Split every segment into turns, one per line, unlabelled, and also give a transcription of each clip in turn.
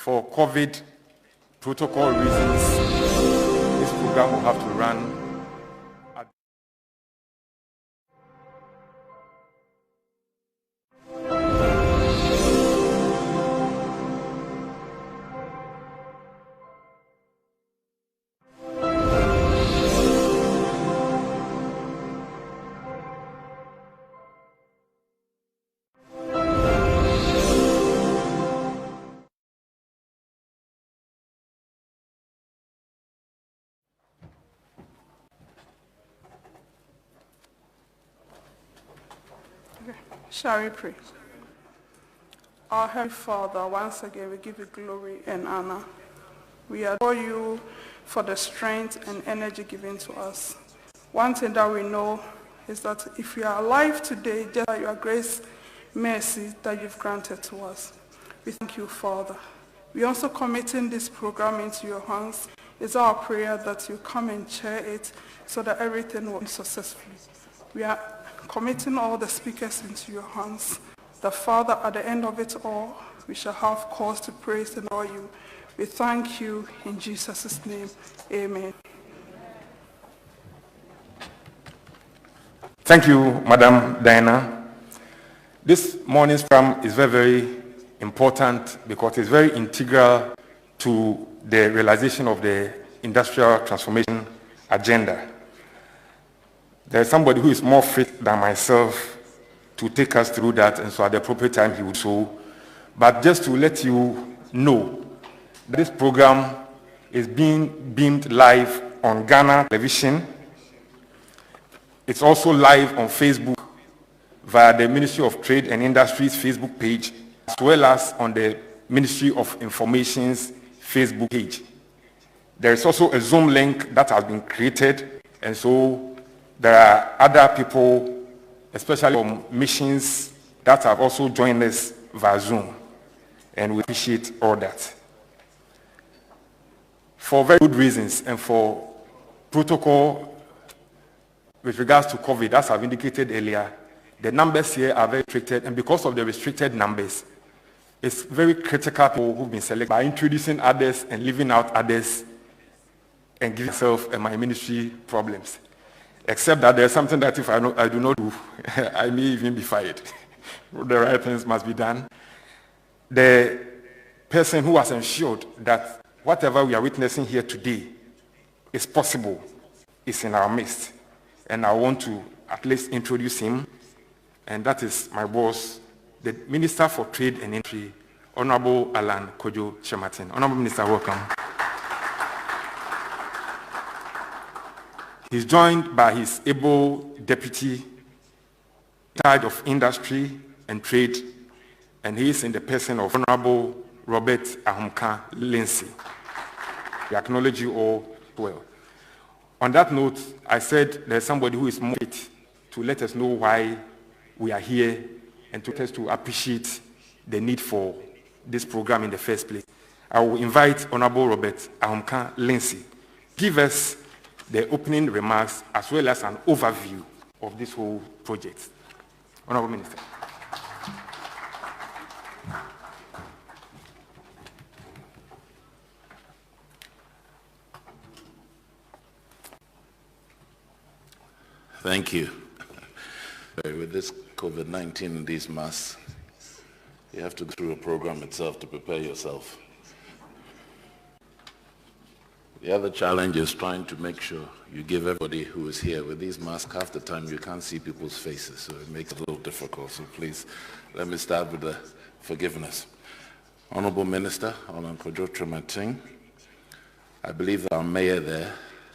for COVID protocol reasons, this program will have to run
Shall we pray? Our Heavenly Father, once again we give you glory and honor. We adore you for the strength and energy given to us. One thing that we know is that if we are alive today, just by your grace, mercy that you've granted to us. We thank you, Father. We also committing this program into your hands. It's our prayer that you come and chair it so that everything will be successful. We are committing all the speakers into your hands. The Father, at the end of it all, we shall have cause to praise and honor you. We thank you in Jesus' name. Amen.
Thank you, Madam Diana. This morning's program is very, very important because it's very integral to the realization of the industrial transformation agenda. There's somebody who is more fit than myself to take us through that, and so at the appropriate time he would so. But just to let you know, this program is being beamed live on Ghana television. It's also live on Facebook via the Ministry of Trade and Industry's Facebook page, as well as on the Ministry of Information's Facebook page. There is also a Zoom link that has been created, and so there are other people, especially from missions, that have also joined us via Zoom, and we appreciate all that. For very good reasons and for protocol with regards to COVID, as I've indicated earlier, the numbers here are very restricted, and because of the restricted numbers, it's very critical people who've been selected by introducing others and leaving out others and giving myself and my ministry problems. Except that there's something that if I do not do, I may even be fired. The right things must be done. The person who has ensured that whatever we are witnessing here today is possible is in our midst. And I want to at least introduce him. And that is my boss, the Minister for Trade and Industry, Honorable Alan Kojo Shematin. Honorable Minister, welcome. He's joined by his able deputy in charge of industry and trade, and he is in the person of Honorable Robert Ahumka Lindsay. We acknowledge you all well. On that note, I said there's somebody who is more fit to let us know why we are here and to us to appreciate the need for this program in the first place. I will invite Honorable Robert Ahumka Lindsay give us the opening remarks as well as an overview of this whole project. Honorable Minister.
Thank you. With this COVID-19 and these masks, you have to go through a program itself to prepare yourself. The other challenge is trying to make sure you give everybody who is here with these masks, half the time you can't see people's faces, so it makes it a little difficult. So please, let me start with the forgiveness. Honorable Minister, Alan Kojo Shematin, I believe that our mayor there,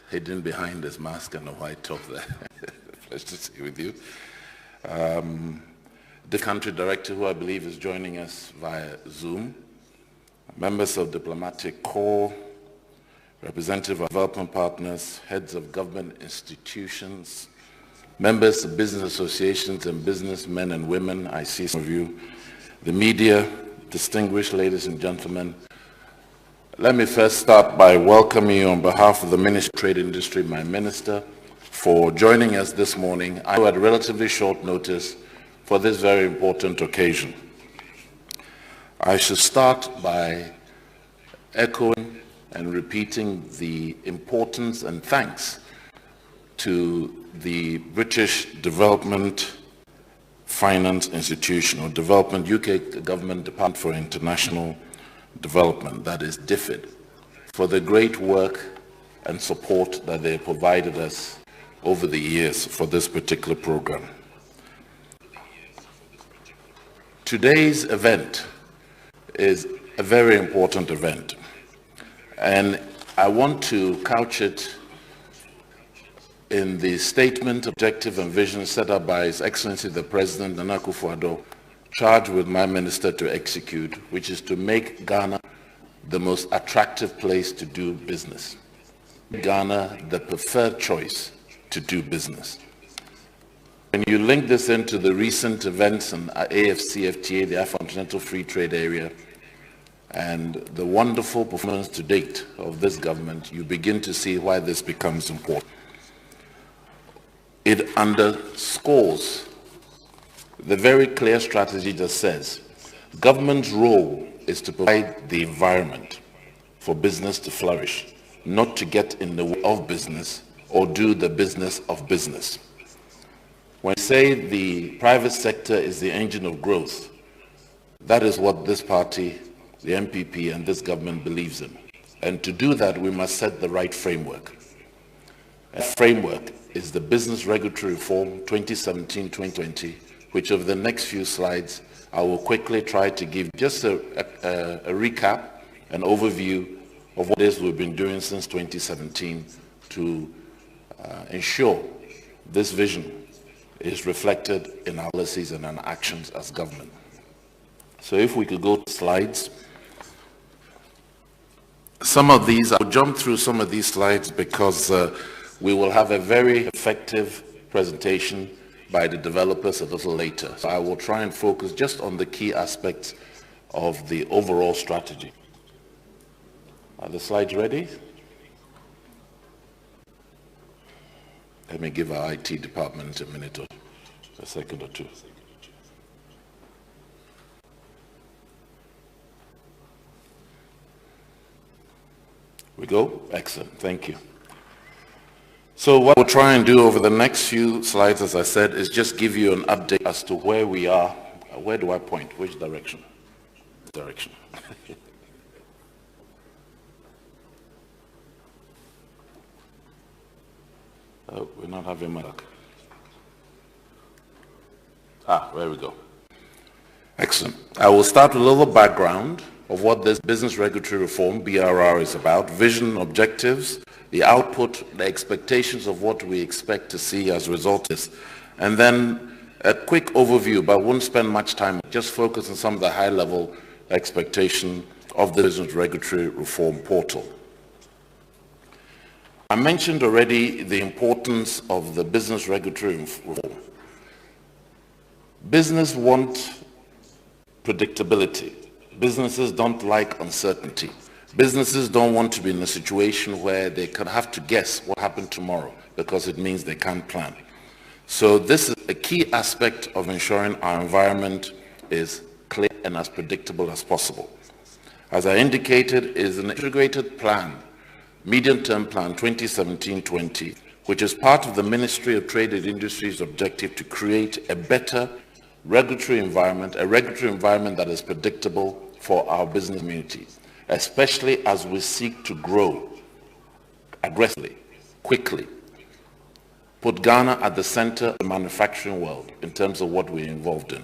hidden behind his mask and a white top there. Pleasure to see with you. The country director, who I believe is joining us via Zoom, members of diplomatic corps, representative of development partners, heads of government institutions, members of business associations and businessmen and women, I see some of you, the media, distinguished ladies and gentlemen. Let me first start by welcoming you on behalf of the Ministry of Trade Industry, my minister, for joining us this morning. I know at relatively short notice for this very important occasion. I should start by echoing and repeating the importance and thanks to the British Development Finance Institution, or Development UK Government Department for International Development, that is DFID, for the great work and support that they provided us over the years for this particular program. Today's event is a very important event, and I want to couch it in the statement, objective and vision set up by His Excellency the President Nana Akufo-Addo, charged with my minister to execute, which is to make Ghana the most attractive place to do business. Ghana the preferred choice to do business. When you link this into the recent events in AFCFTA, the Afro-Continental Free Trade Area, and the wonderful performance to date of this government, you begin to see why this becomes important. It underscores the very clear strategy that says government's role is to provide the environment for business to flourish, not to get in the way of business or do the business of business. When we say the private sector is the engine of growth, that is what this party, the MPP, and this government believes in. And to do that, we must set the right framework. A framework is the Business Regulatory Reform 2017-2020, which over the next few slides, I will quickly try to give just a recap, an overview of what it is we've been doing since 2017 to ensure this vision is reflected in our policies and our actions as government. So if we could go to slides. Some of these, I'll jump through some of these slides because we will have a very effective presentation by the developers a little later. So I will try and focus just on the key aspects of the overall strategy. Are the slides ready? Let me give our IT department a minute or a second or two. We go? Excellent. Thank you. So what we'll try and do over the next few slides, as I said, is just give you an update as to where we are. Where do I point? Which direction? Direction. Oh, we're not having much luck. There we go. Excellent. I will start with a little background of what this Business Regulatory Reform, BRR, is about, vision, objectives, the output, the expectations of what we expect to see as a result of this, and then a quick overview, but I won't spend much time, just focus on some of the high-level expectation of the Business Regulatory Reform portal. I mentioned already the importance of the Business Regulatory Reform. Business want predictability. Businesses don't like uncertainty. Businesses don't want to be in a situation where they can have to guess what happened tomorrow because it means they can't plan. So this is a key aspect of ensuring our environment is clear and as predictable as possible. As I indicated, is an integrated plan, medium-term plan 2017-20, which is part of the Ministry of Trade and Industry's objective to create a better regulatory environment, a regulatory environment that is predictable for our business community, especially as we seek to grow aggressively, quickly, put Ghana at the center of the manufacturing world in terms of what we're involved in.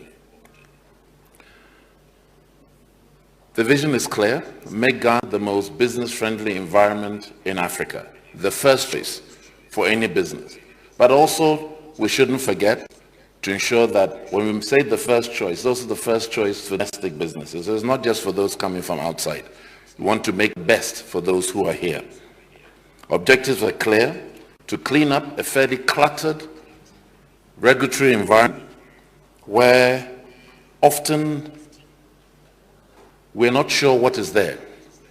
The vision is clear: make Ghana the most business-friendly environment in Africa, the first choice for any business. But also, we shouldn't forget to ensure that when we say the first choice, those are the first choice for domestic businesses. It's not just for those coming from outside. We want to make the best for those who are here. Objectives are clear: to clean up a fairly cluttered regulatory environment where often we're not sure what is there,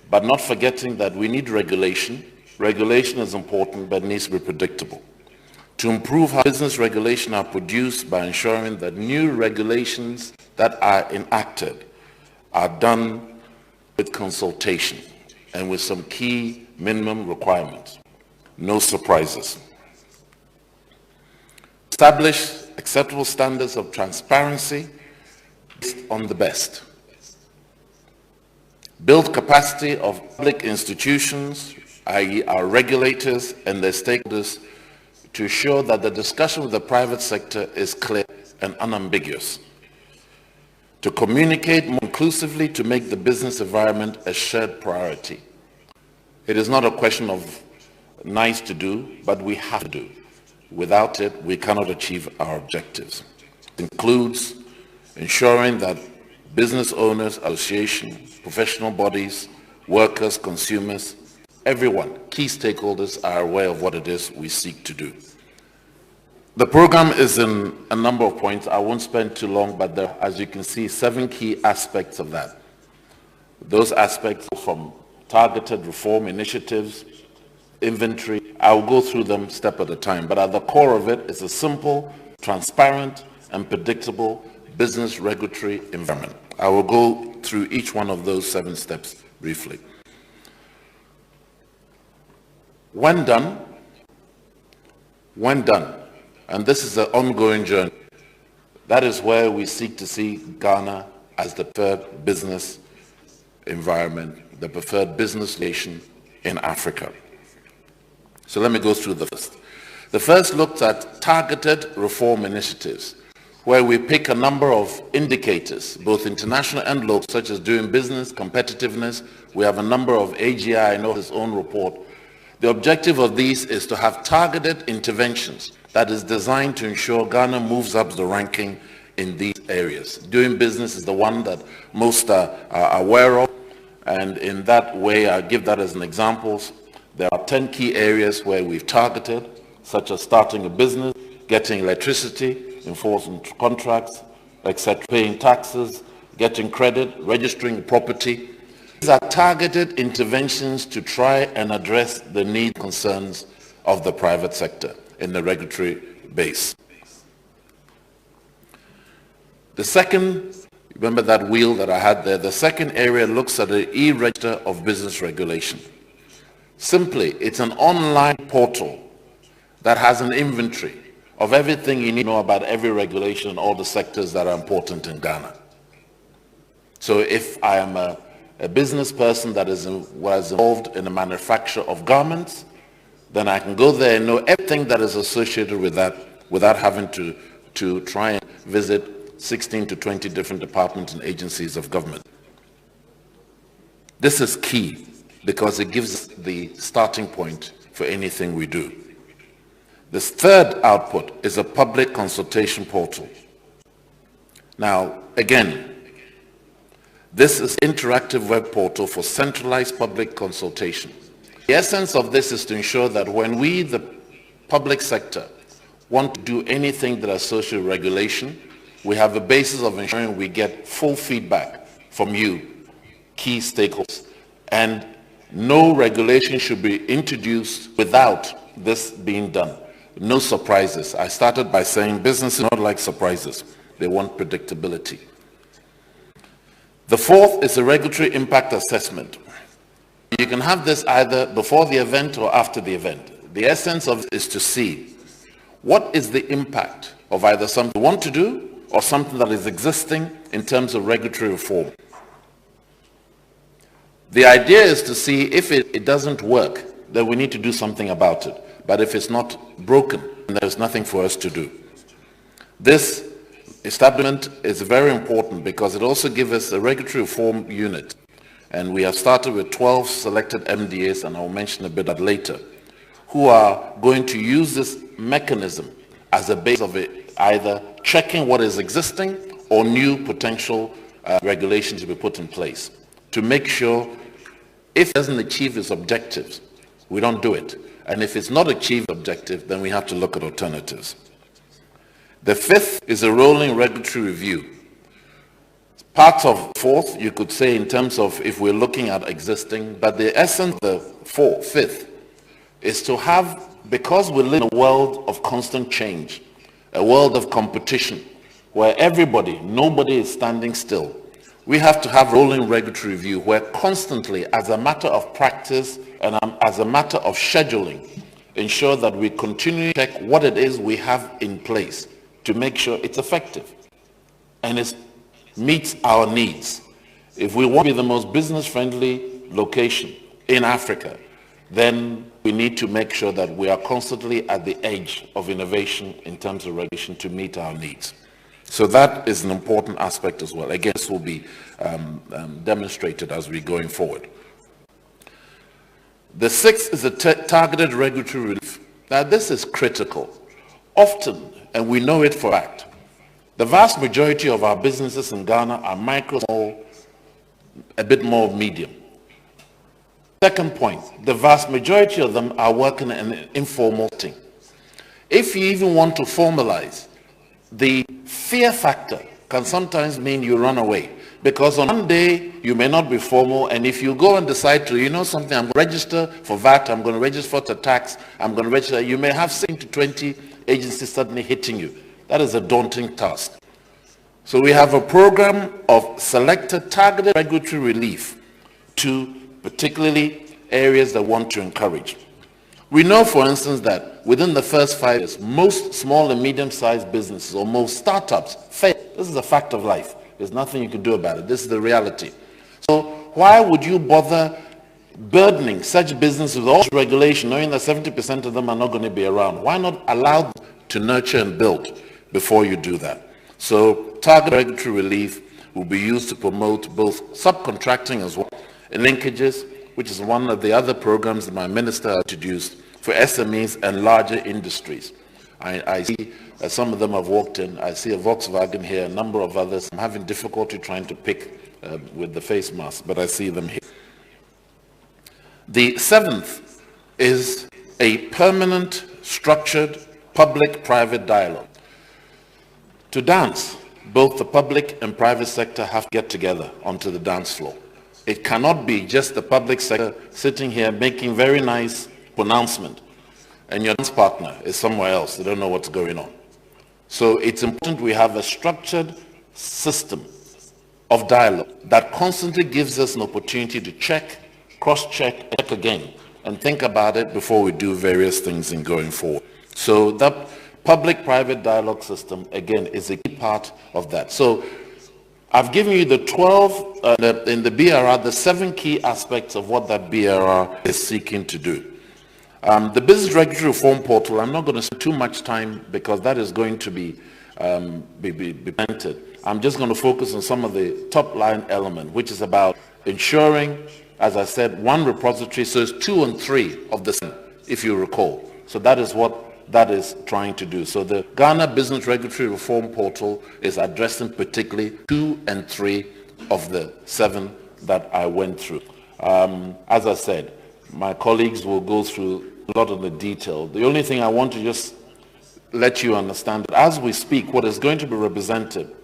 but not forgetting that we need regulation. Regulation is important, but needs to be predictable. To improve how business regulations are produced by ensuring that new regulations that are enacted are done with consultation. and with some key minimum requirements. No surprises. Establish acceptable standards of transparency based on the best. Build capacity of public institutions, i.e. our regulators and their stakeholders, to ensure that the discussion with the private sector is clear and unambiguous. To communicate more inclusively to make the business environment a shared priority. It is not a question of nice to do, but we have to do. Without it, we cannot achieve our objectives. It includes ensuring that business owners, associations, professional bodies, workers, consumers, everyone, key stakeholders are aware of what it is we seek to do. The program is in a number of points. I won't spend too long, but there are, as you can see, 7 key aspects of that. Those aspects from targeted reform initiatives, inventory. I'll go through them step at a time, but at the core of it is a simple, transparent, and predictable business regulatory environment. I will go through each one of those 7 steps briefly. When done, and this is an ongoing journey, that is where we seek to see Ghana as the preferred business environment, the preferred business nation in Africa. So let me go through the first. The first looks at targeted reform initiatives, where we pick a number of indicators, both international and local, such as doing business, competitiveness. We have a number of AGI, I know his own report. The objective of these is to have targeted interventions that is designed to ensure Ghana moves up the ranking in these areas. Doing business is the one that most are aware of, and in that way, I give that as an example. There are 10 key areas where we've targeted, such as starting a business, getting electricity, enforcing contracts, etc., paying taxes, getting credit, registering property. These are targeted interventions to try and address the needs and concerns of the private sector in the regulatory base. The second, remember that wheel that I had there, the second area looks at the e-register of business regulation. Simply, it's an online portal that has an inventory of everything you need to know about every regulation and all the sectors that are important in Ghana. So if I am a business person that was involved in the manufacture of garments, then I can go there and know everything that is associated with that without having to try and visit 16 to 20 different departments and agencies of government. This is key because it gives the starting point for anything we do. This third output is a public consultation portal. Now, again, this is an interactive web portal for centralized public consultation. The essence of this is to ensure that when we, the public sector, want to do anything that is social regulation, we have a basis of ensuring we get full feedback from you, key stakeholders, and no regulation should be introduced without this being done. No surprises. I started by saying businesses do not like surprises. They want predictability. The fourth is a regulatory impact assessment. You can have this either before the event or after the event. The essence of it is to see what is the impact of either something we want to do or something that is existing in terms of regulatory reform. The idea is to see if it doesn't work, then we need to do something about it. But if it's not broken, then there's nothing for us to do. This establishment is very important because it also gives us a regulatory reform unit. And we have started with 12 selected MDAs, and I'll mention a bit of that later, who are going to use this mechanism as a base of it, either checking what is existing or new potential regulations to be put in place to make sure if it doesn't achieve its objectives, we don't do it. And if it's not achieved objective, then we have to look at alternatives. The fifth is a rolling regulatory review. Part of fourth, you could say in terms of if we're looking at existing, but the essence of the fifth is to have, because we live in a world of constant change, a world of competition, where nobody is standing still. we have to have rolling regulatory review where constantly, as a matter of practice and as a matter of scheduling, ensure that we continue to check what it is we have in place to make sure it's effective and it meets our needs. If we want to be the most business-friendly location in Africa, then we need to make sure that we are constantly at the edge of innovation in terms of regulation to meet our needs. So that is an important aspect as well. Again, this will be demonstrated as we're going forward. The sixth is a targeted regulatory relief. Now this is critical. Often, and we know it for a fact, the vast majority of our businesses in Ghana are micro, small, a bit more medium. Second point, the vast majority of them are working in an informal setting. If you even want to formalize, the fear factor can sometimes mean you run away, because on one day you may not be formal, and if you go and decide to, you know something, I'm going to register for VAT, I'm going to register for the tax, I'm going to register, you may have 16 to 20 agencies suddenly hitting you. That is a daunting task. So we have a program of selected targeted regulatory relief to particularly areas that want to encourage. We know, for instance, that within the first 5 years, most small and medium-sized businesses or most startups fail. This is a fact of life. There's nothing you can do about it. This is the reality. So why would you bother burdening such businesses with all regulation, knowing that 70% of them are not going to be around? Why not allow them to nurture and build before you do that? So targeted regulatory relief will be used to promote both subcontracting as well, and linkages, which is one of the other programs that my minister introduced for SMEs and larger industries. I see some of them have walked in. I see a Volkswagen here, a number of others. I'm having difficulty trying to pick with the face mask, but I see them here. The seventh is a permanent, structured, public-private dialogue. To dance, both the public and private sector have to get together onto the dance floor. It cannot be just the public sector sitting here making very nice pronouncement and your dance partner is somewhere else. They don't know what's going on. So it's important we have a structured system of dialogue that constantly gives us an opportunity to check, cross-check, check again, and think about it before we do various things in going forward. So that public-private dialogue system, again, is a key part of that. So I've given you the 12, in the BRR, the 7 key aspects of what that BRR is seeking to do. The Business Regulatory Reform Portal, I'm not going to spend too much time because that is going to be presented. I'm just going to focus on some of the top line element, which is about ensuring, as I said, one repository, so it's 2 and 3 of the 7, if you recall. So that is what that is trying to do. So the Ghana Business Regulatory Reform Portal is addressing particularly 2 and 3 of the 7 that I went through. As I said, my colleagues will go through a lot of the detail. The only thing I want to just let you understand that as we speak, what is going to be represented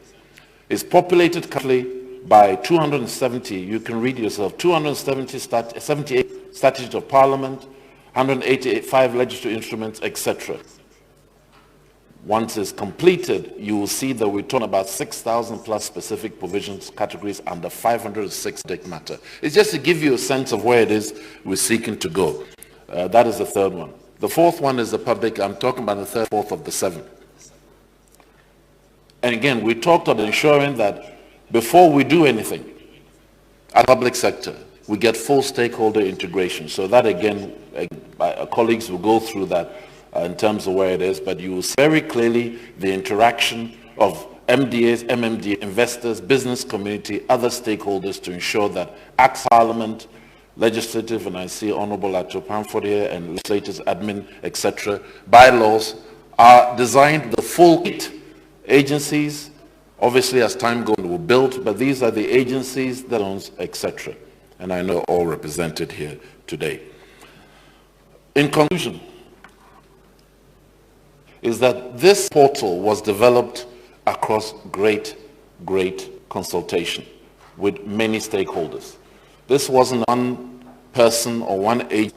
is populated currently by 270, you can read yourself, 278 statutes of parliament, 185 legislative instruments, etc. Once it's completed, you will see that we're talking about 6,000 plus specific provisions, categories under 506 subject matter. It's just to give you a sense of where it is we're seeking to go. That is the third one. The fourth one is the public. I'm talking about the third, fourth of the 7. And again, we talked about ensuring that before we do anything, at the public sector, we get full stakeholder integration. So that again, colleagues will go through that in terms of where it is, but you will see very clearly the interaction of MDAs, MMD, investors, business community, other stakeholders to ensure that Acts Parliament, legislative, and I see Honorable Ato Pamford here, and legislators, admin, etc., bylaws are designed with the full kit. Agencies, obviously as time goes on, will build, but these are the agencies that owns, etc. And I know all represented here today. In conclusion, is that this portal was developed across great consultation with many stakeholders. This wasn't one person or one agency.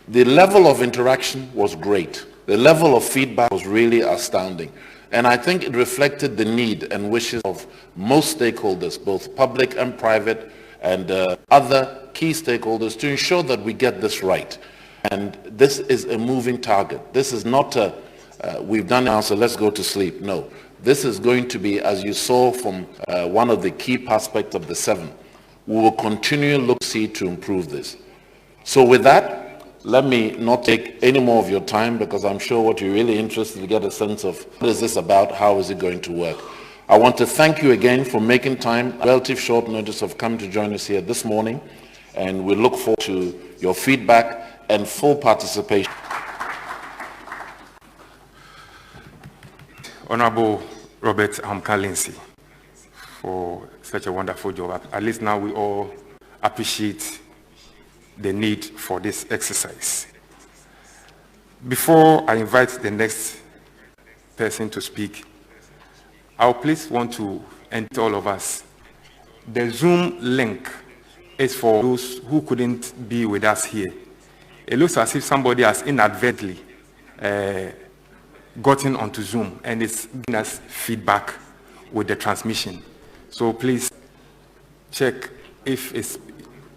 The level of interaction was great. The level of feedback was really astounding. And I think it reflected the need and wishes of most stakeholders, both public and private, and other key stakeholders, to ensure that we get this right. And this is a moving target. This is not a, we've done it now, so let's go to sleep. No, this is going to be, as you saw from one of the key aspects of the 7, we will continue to see to improve this. So with that, let me not take any more of your time, because I'm sure what you're really interested to get a sense of what is this about, how is it going to work. I want to thank you again for making time, relative short notice, of coming to join us here this morning, and we look forward to your feedback and full participation.
Honorable Robert Amka-Lindsay, for such a wonderful job. At least now we all appreciate the need for this exercise. Before I invite the next person to speak, I'll please want to end all of us. The Zoom link is for those who couldn't be with us here. It looks as if somebody has inadvertently gotten onto Zoom and it's giving us feedback with the transmission. So please check if it's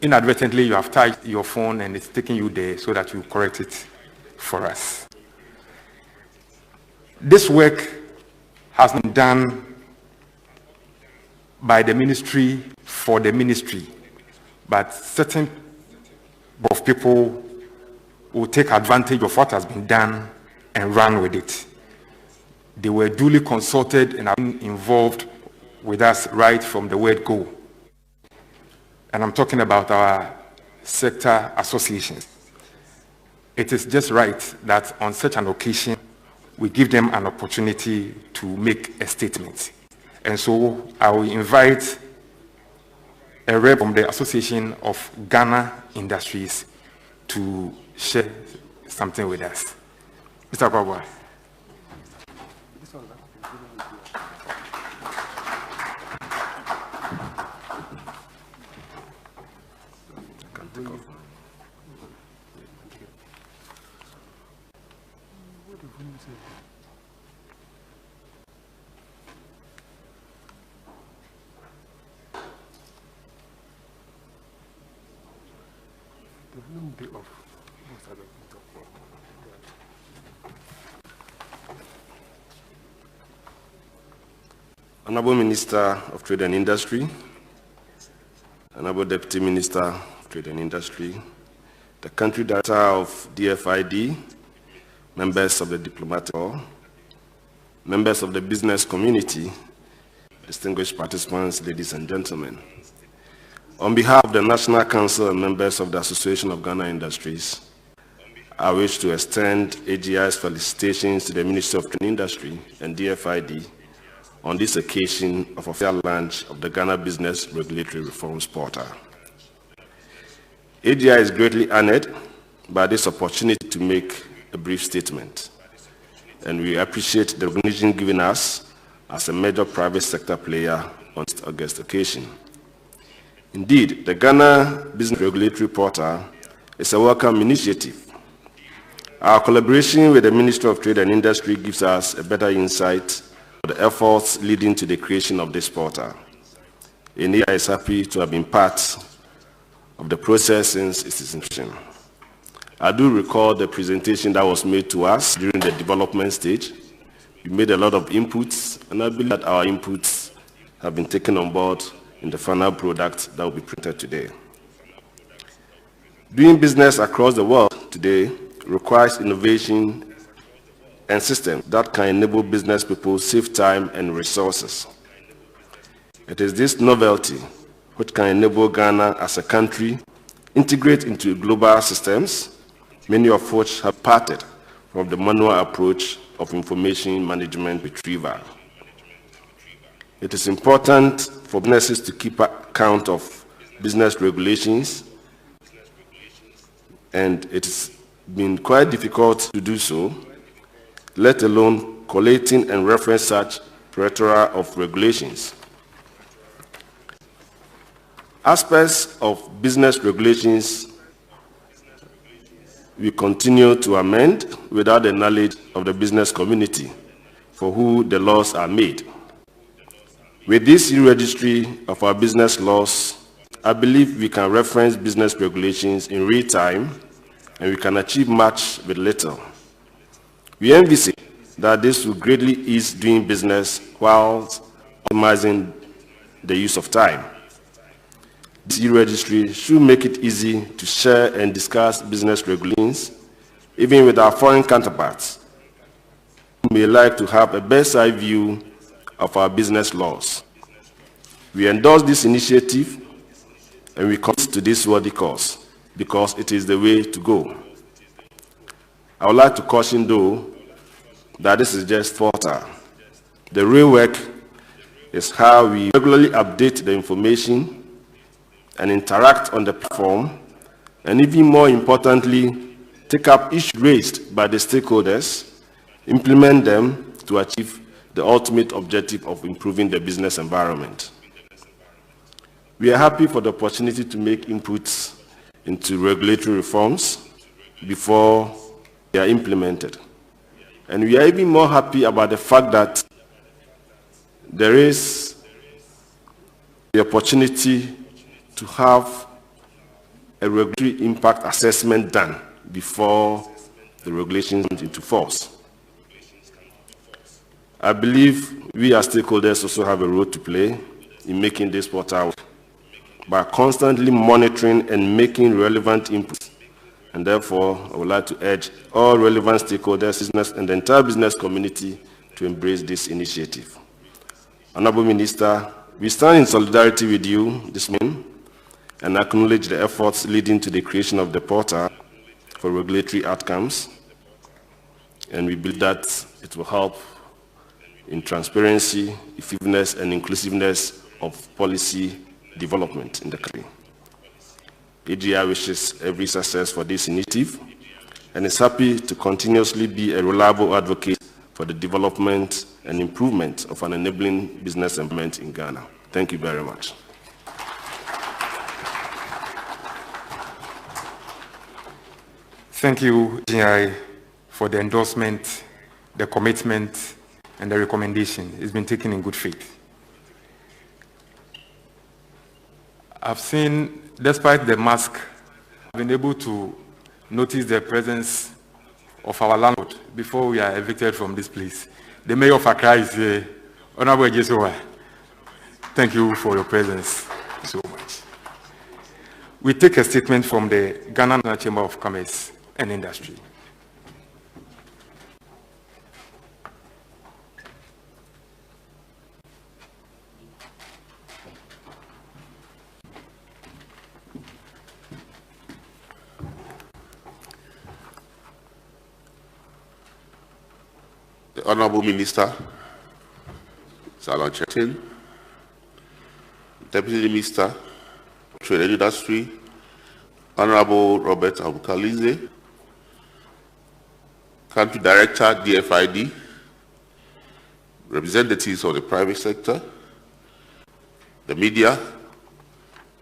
inadvertently you have touched your phone and it's taking you there, so that you correct it for us. This work has been done by the ministry for the ministry, but certain of people will take advantage of what has been done and run with it. They were duly consulted and have been involved with us right from the word go. And I'm talking about our sector associations. It is just right that on such an occasion, we give them an opportunity to make a statement. And so I will invite a rep from the Association of Ghana Industries to share something with us. Mr. Kwabwa.
Honorable Minister of Trade and Industry, Honorable Deputy Minister of Trade and Industry, the Country Director of DFID, members of the diplomatic corps, members of the business community, distinguished participants, ladies and gentlemen. On behalf of the National Council and members of the Association of Ghana Industries, I wish to extend AGI's felicitations to the Ministry of Trade and Industry and DFID on this occasion of official launch of the Ghana Business Regulatory Reforms Portal. AGI is greatly honored by this opportunity to make a brief statement, and we appreciate the recognition given us as a major private sector player on this august occasion. Indeed, the Ghana Business Regulatory Portal is a welcome initiative. Our collaboration with the Ministry of Trade and Industry gives us a better insight the efforts leading to the creation of this portal. India is happy to have been part of the process since its inception. I do recall the presentation that was made to us during the development stage. We made a lot of inputs, and I believe that our inputs have been taken on board in the final product that will be printed today. Doing business across the world today requires innovation and systems that can enable business people save time and resources. It is this novelty which can enable Ghana as a country integrate into global systems, many of which have parted from the manual approach of information management retrieval. It is important for businesses to keep account of business regulations, and it has been quite difficult to do so, let alone collating and reference such plethora of regulations. Aspects of business regulations we continue to amend without the knowledge of the business community. for who the laws are made. With this e-registry of our business laws, I believe we can reference business regulations in real time and we can achieve much with little. We envisage that this will greatly ease doing business while optimizing the use of time. This e-registry should make it easy to share and discuss business regulations, even with our foreign counterparts who may like to have a bird's-eye view of our business laws. We endorse this initiative and we commit to this worthy cause because it is the way to go. I would like to caution, though, that this is just fodder. The real work is how we regularly update the information and interact on the platform, and even more importantly, take up issues raised by the stakeholders, implement them to achieve the ultimate objective of improving the business environment. We are happy for the opportunity to make inputs into regulatory reforms before they are implemented. And we are even more happy about the fact that there is the opportunity to have a regulatory impact assessment done before the regulations come into force. I believe we as stakeholders also have a role to play in making this portal by constantly monitoring and making relevant inputs. And therefore, I would like to urge all relevant stakeholders, business, and the entire business community to embrace this initiative. Honorable Minister, we stand in solidarity with you this morning and acknowledge the efforts leading to the creation of the portal for regulatory outcomes. And we believe that it will help in transparency, effectiveness, and inclusiveness of policy development in the country. AGI wishes every success for this initiative and is happy to continuously be a reliable advocate for the development and improvement of an enabling business environment in Ghana. Thank you very much.
Thank you, AGI, for the endorsement, the commitment, and the recommendation. It's been taken in good faith. I've seen, despite the mask, I've been able to notice the presence of our landlord before we are evicted from this place. The mayor of Accra is here. Honorable Ejesowa, thank you for your presence so much. We take a statement from the Ghana National Chamber of Commerce and Industry.
The Honorable Minister, Salon Chetin, Deputy Minister, Trade and Industry, Honorable Robert Abukalize, Country Director, DFID, representatives of the private sector, the media,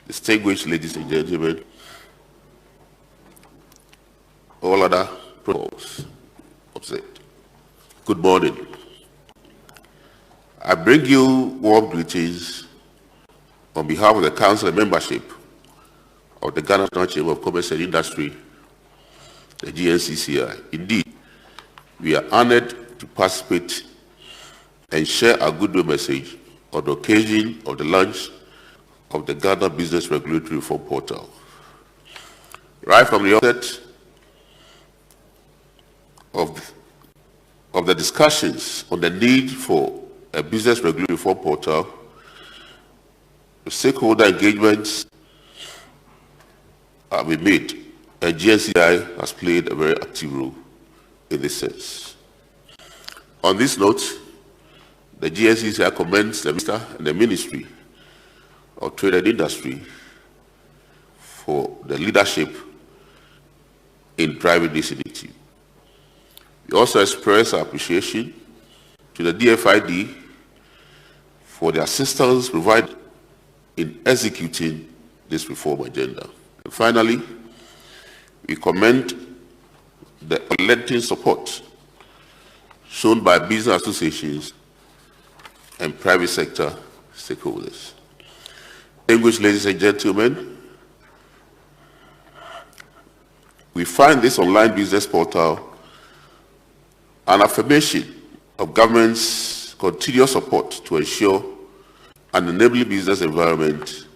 distinguished ladies and gentlemen, all other protocols observed. Good morning. I bring you warm greetings on behalf of the Council and membership of the Ghana National Chamber of Commerce and Industry, the GNCCI. Indeed, we are honored to participate and share our goodwill message on the occasion of the launch of the Ghana Business Regulatory Reform Portal. Right from the outset of the discussions on the need for a business regulatory reform portal, the stakeholder engagements have been made, and GNCI has played a very active role in this sense. On this note, the GNCI commends the Minister and the Ministry of Trade and Industry for the leadership in driving this initiative. We also express our appreciation to the DFID for the assistance provided in executing this reform agenda. And finally, we commend the unrelenting support shown by business associations and private sector stakeholders. Distinguished ladies and gentlemen, we find this online business portal an affirmation of government's continuous support to ensure an enabling business environment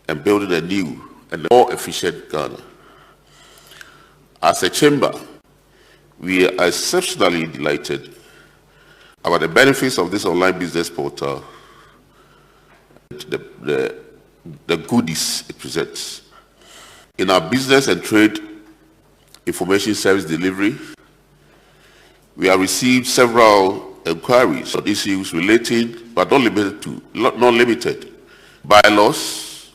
and building a new and more efficient Ghana. As a chamber, we are exceptionally delighted about the benefits of this online business portal, the goodies it presents. In our business and trade information service delivery, we have received several inquiries on issues relating, but not limited, bylaws,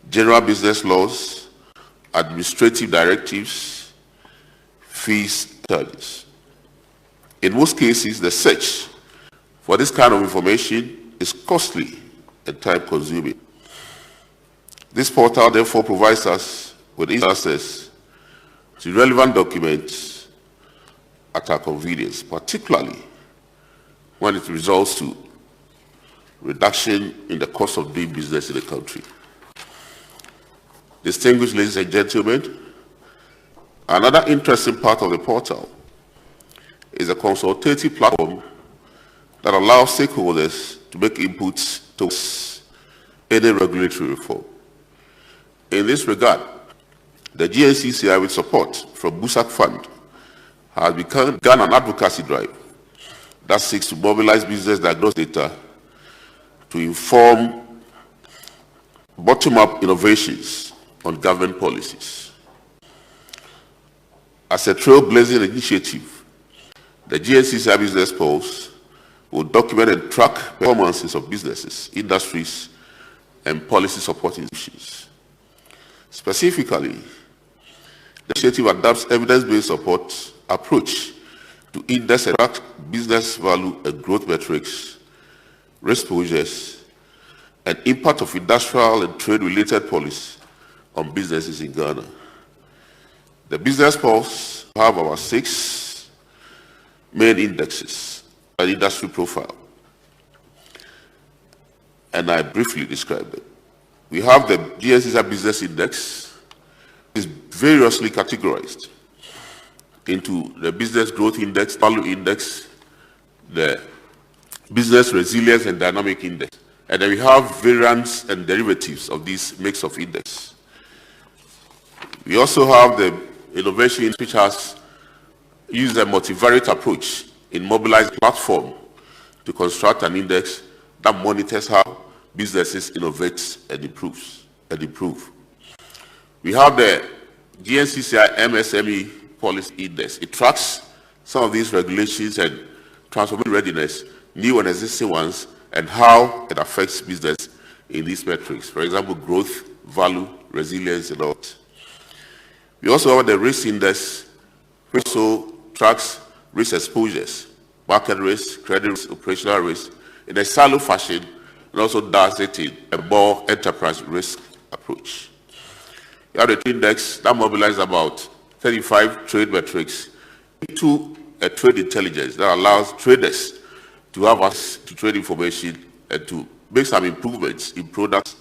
general business laws, administrative directives, fees, charges. In most cases, the search for this kind of information is costly and time-consuming. This portal therefore provides us with easy access to relevant documents at our convenience, particularly when it results to reduction in the cost of doing business in the country. Distinguished ladies and gentlemen, another interesting part of the portal is a consultative platform that allows stakeholders to make inputs towards any regulatory reform. In this regard, the GNCCI, with support from BUSAC Fund, has begun an advocacy drive that seeks to mobilize business diagnostic data to inform bottom-up innovations on government policies. As a trailblazing initiative, the GNCCI Business Pulse will document and track performances of businesses, industries, and policy supporting institutions. Specifically, the initiative adopts evidence-based support approach to index and track business value and growth metrics, risk exposures, and impact of industrial and trade-related policies on businesses in Ghana. The Business Pulse have our 6 main indexes, an industry profile, and I briefly described them. We have the GNCCI Business Index, is variously categorized into the Business Growth Index, Value Index, the Business Resilience and Dynamic Index. And then we have variants and derivatives of this mix of index. We also have the Innovation, which has used a multivariate approach in mobilized platform to construct an index that monitors how businesses innovate and improve. We have the GNCCI MSME Policy Index. It tracks some of these regulations and transformation readiness, new and existing ones, and how it affects business in these metrics. For example, growth, value, resilience, and all that. We also have the Risk Index, which also tracks risk exposures, market risk, credit risk, operational risk, in a silo fashion, and also does it in a more enterprise risk approach. We have the Trade Index that mobilizes about 35 trade metrics into a trade intelligence that allows traders to have access to trade information and to make some improvements in products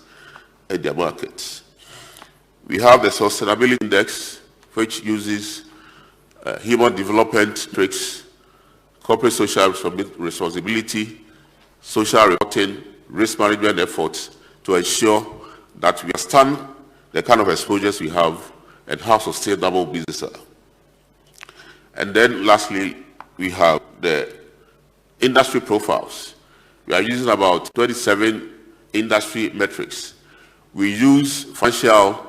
and their markets. We have the Sustainability Index, which uses human development metrics, corporate social responsibility, social reporting, risk management efforts to ensure that we understand the kind of exposures we have and how sustainable businesses are. And then lastly, we have the industry profiles. We are using about 27 industry metrics. We use financial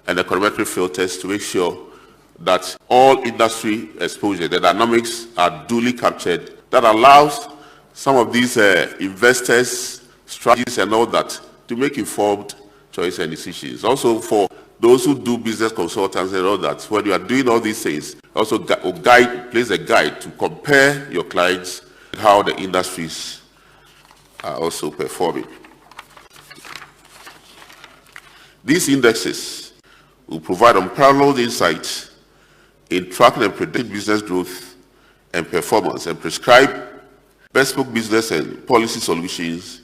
and econometric filters to make sure that all industry exposure, the dynamics are duly captured. That allows some of these investors, strategies and all that to make informed choice and decisions. Also for those who do business consultants and all that, when you are doing all these things, also place a guide to compare your clients and how the industries are also performing. These indexes will provide unparalleled insights in tracking and predicting business growth and performance and prescribe bespoke business and policy solutions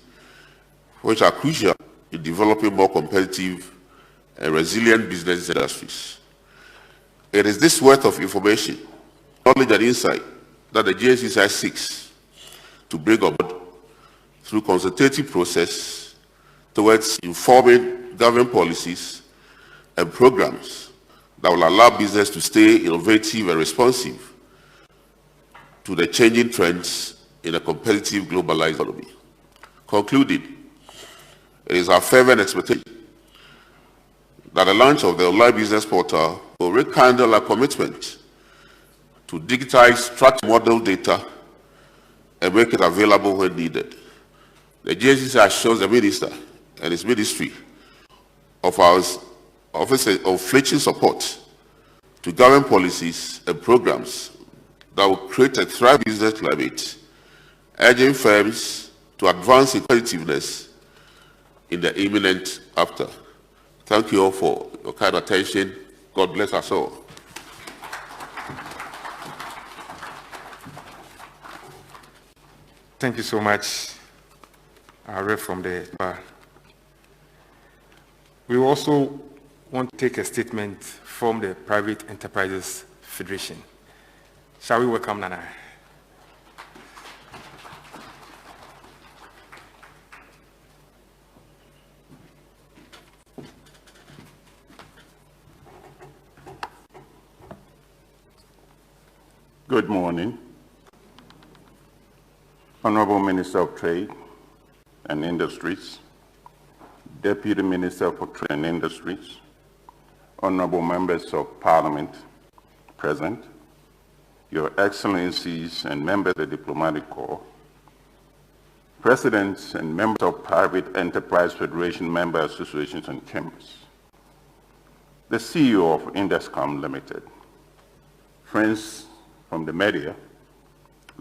which are crucial in developing more competitive and resilient business industries. It is this wealth of information, knowledge and insight that the GSCI seeks to bring about through consultative process towards informing government policies and programs that will allow business to stay innovative and responsive to the changing trends in a competitive globalized economy. Concluding, it is our fervent expectation that the launch of the online business portal will rekindle our commitment to digitize structured model data and make it available when needed. The GSCI assures the Minister and his ministry of our unflinching support to government policies and programs that will create a thriving business climate, urging firms to advance in competitiveness in the imminent after. Thank you all for your kind attention. God bless us all.
Thank you so much. I read from the bar. We also want to take a statement from the Private Enterprises Federation. Shall we welcome Nana?
Good morning. Honorable Minister of Trade and Industries, Deputy Minister for Trade and Industries, honorable members of Parliament present, Your Excellencies and members of the Diplomatic Corps, presidents and members of Private Enterprise Federation member associations and chambers, the CEO of Induscom Limited, friends from the media,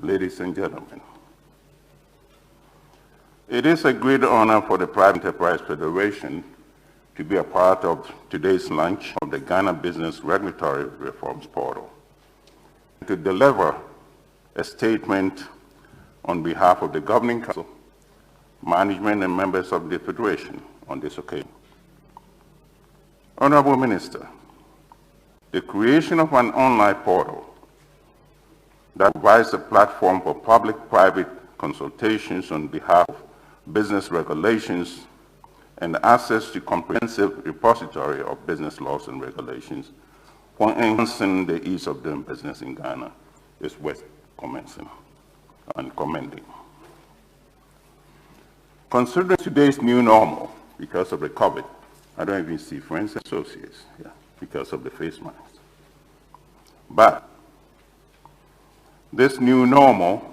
ladies and gentlemen. It is a great honor for the Private Enterprise Federation to be a part of today's launch of the Ghana Business Regulatory Reforms Portal, and to deliver a statement on behalf of the Governing Council, management and members of the Federation on this occasion. Honorable Minister, the creation of an online portal that provides a platform for public-private consultations on behalf of business regulations and access to comprehensive repository of business laws and regulations for enhancing the ease of doing business in Ghana is worth commencing and commending. Considering today's new normal because of the COVID, I don't even see friends and associates here because of the face masks. But this new normal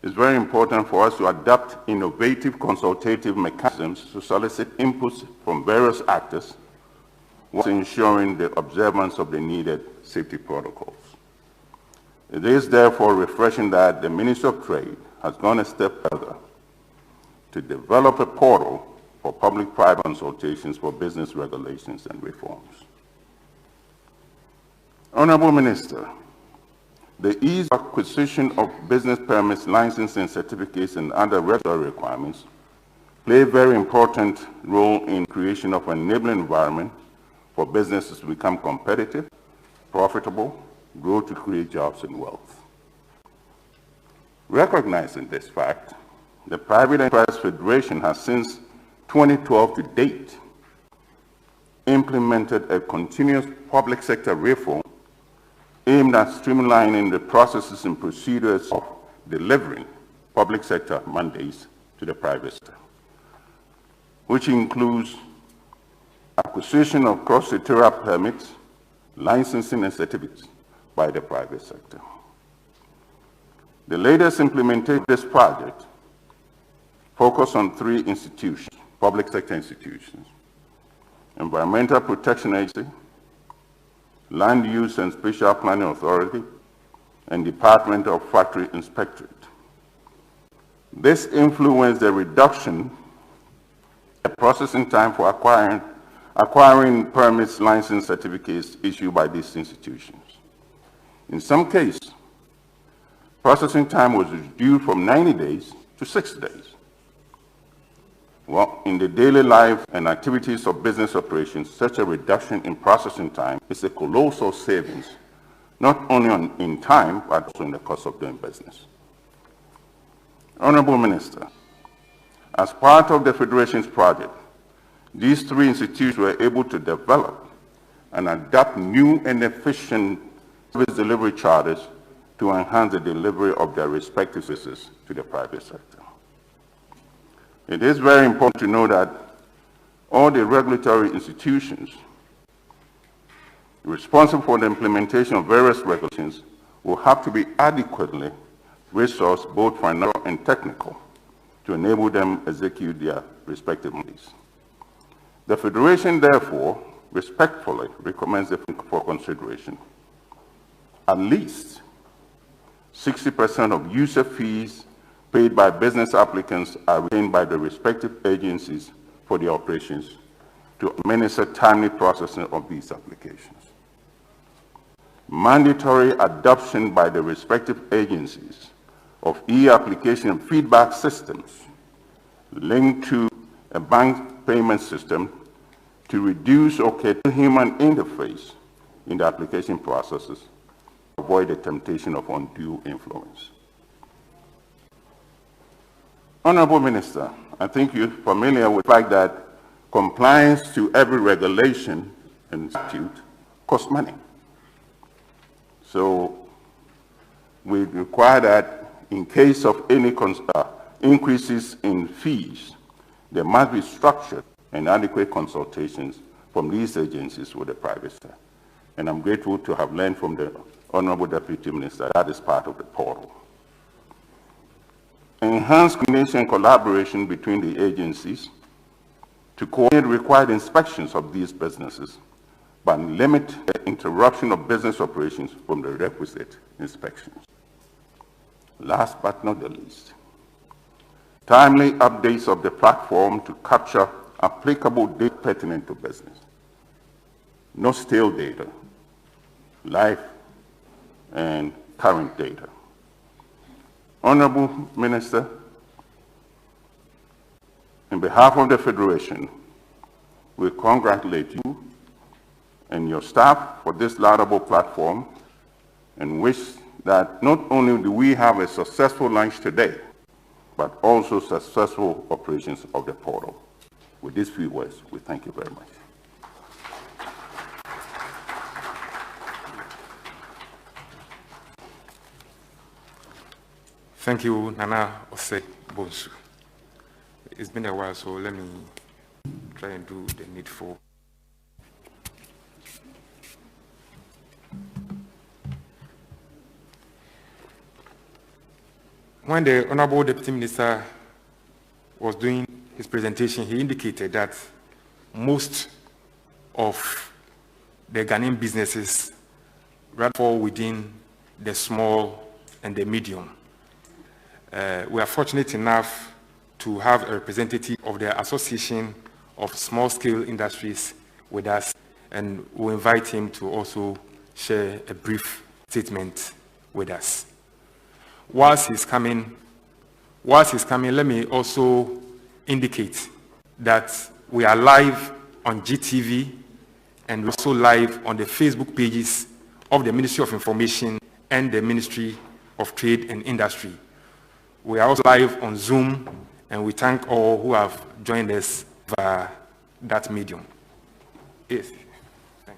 is very important for us to adopt innovative consultative mechanisms to solicit inputs from various actors while ensuring the observance of the needed safety protocols. It is therefore refreshing that the Ministry of Trade has gone a step further to develop a portal for public-private consultations for business regulations and reforms. Honorable Minister, the ease of acquisition of business permits, licensing certificates, and other regulatory requirements play a very important role in creation of an enabling environment for businesses to become competitive, profitable, grow to create jobs and wealth. Recognizing this fact, the Private Enterprise Federation has since 2012 to date implemented a continuous public sector reform aimed at streamlining the processes and procedures of delivering public sector mandates to the private sector, which includes acquisition of cross-sectorial permits, licensing and certificates by the private sector. The latest implementation of this project focused on 3 institutions, public sector institutions: Environmental Protection Agency, Land Use and Spatial Planning Authority, and Department of Factory Inspectorate. This influenced the reduction in processing time for acquiring permits, license certificates issued by these institutions. In some cases, processing time was reduced from 90 days to 60 days. Well, in the daily life and activities of business operations, such a reduction in processing time is a colossal savings, not only in time, but also in the cost of doing business. Honorable Minister, as part of the Federation's project, these three institutions were able to develop and adapt new and efficient service delivery charters to enhance the delivery of their respective services to the private sector. It is very important to know that all the regulatory institutions responsible for the implementation of various regulations will have to be adequately resourced, both financial and technical, to enable them execute their respective duties. The Federation, therefore, respectfully recommends for consideration at least 60% of user fees paid by business applicants are retained by the respective agencies for their operations to administer timely processing of these applications. Mandatory adoption by the respective agencies of e-application feedback systems linked to a bank payment system to reduce or curtail human interface in the application processes, avoid the temptation of undue influence. Honorable Minister, I think you're familiar with the fact that compliance to every regulation and statute costs money. So we require that in case of any increases in fees, there must be structured and adequate consultations from these agencies with the private sector. And I'm grateful to have learned from the Honorable Deputy Minister that is part of the portal. Enhanced coordination and collaboration between the agencies to coordinate required inspections of these businesses, but limit the interruption of business operations from the requisite inspections. Last but not the least, timely updates of the platform to capture applicable data pertinent to business. No stale data, live and current data. Honorable Minister, on behalf of the Federation, we congratulate you and your staff for this laudable platform and wish that not only do we have a successful launch today, but also successful operations of the portal. With these few words, we thank you very much.
Thank you, Nana Ose Bonsu. It's been a while, so let me try and do the needful. When the Honorable Deputy Minister was doing his presentation, he indicated that most of the Ghanaian businesses rather fall within the small and the medium. We are fortunate enough to have a representative of the Association of Small-Scale Industries with us, and we'll invite him to also share a brief statement with us. Whilst he's coming, let me also indicate that we are live on GTV and also live on the Facebook pages of the Ministry of Information and the Ministry of Trade and Industry. We are also live on Zoom, and we thank all who have joined us via that medium. Yes. Thank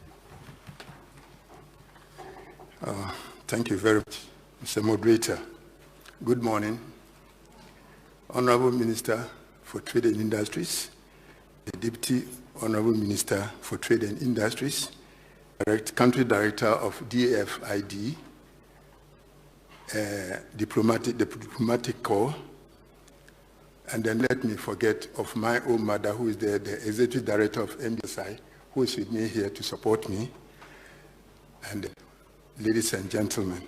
you.
Thank you very much, Mr. Moderator. Good morning, Honorable Minister for Trade and Industries, the Deputy Honorable Minister for Trade and Industries, Country Director of DFID, the Diplomatic Corps, and then let me forget of my own mother, who is the Executive Director of MBSI, who is with me here to support me, and ladies and gentlemen.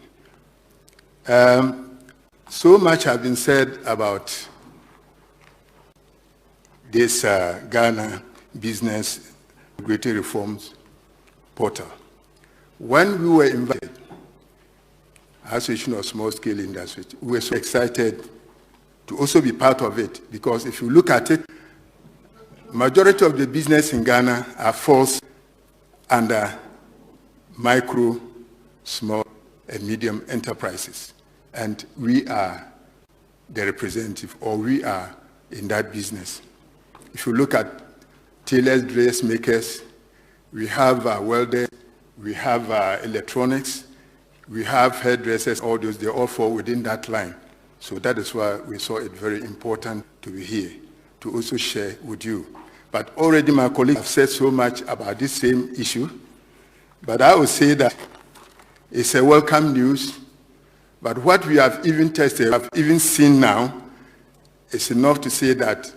So much has been said about this Ghana Business Regulatory Reforms Portal. When we were invited, Association of Small-Scale Industries. We were so excited to also be part of it, because if you look at it, majority of the business in Ghana are falls under micro, small, and medium enterprises. And we are the representative, or we are in that business. If you look at tailors, dressmakers, we have welders, we have electronics, we have hairdressers, all those, they all fall within that line. So that is why we saw it very important to be here, to also share with you. But already my colleagues have said so much about this same issue, but I would say that it's a welcome news, but what we have even tested, have even seen now, is enough to say that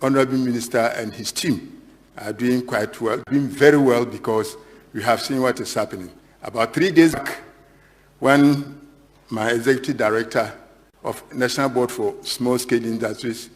Honorable Minister and his team are doing quite well, doing very well, because we have seen what is happening. About 3 days back, when my Executive Director of National Board for Small-Scale Industries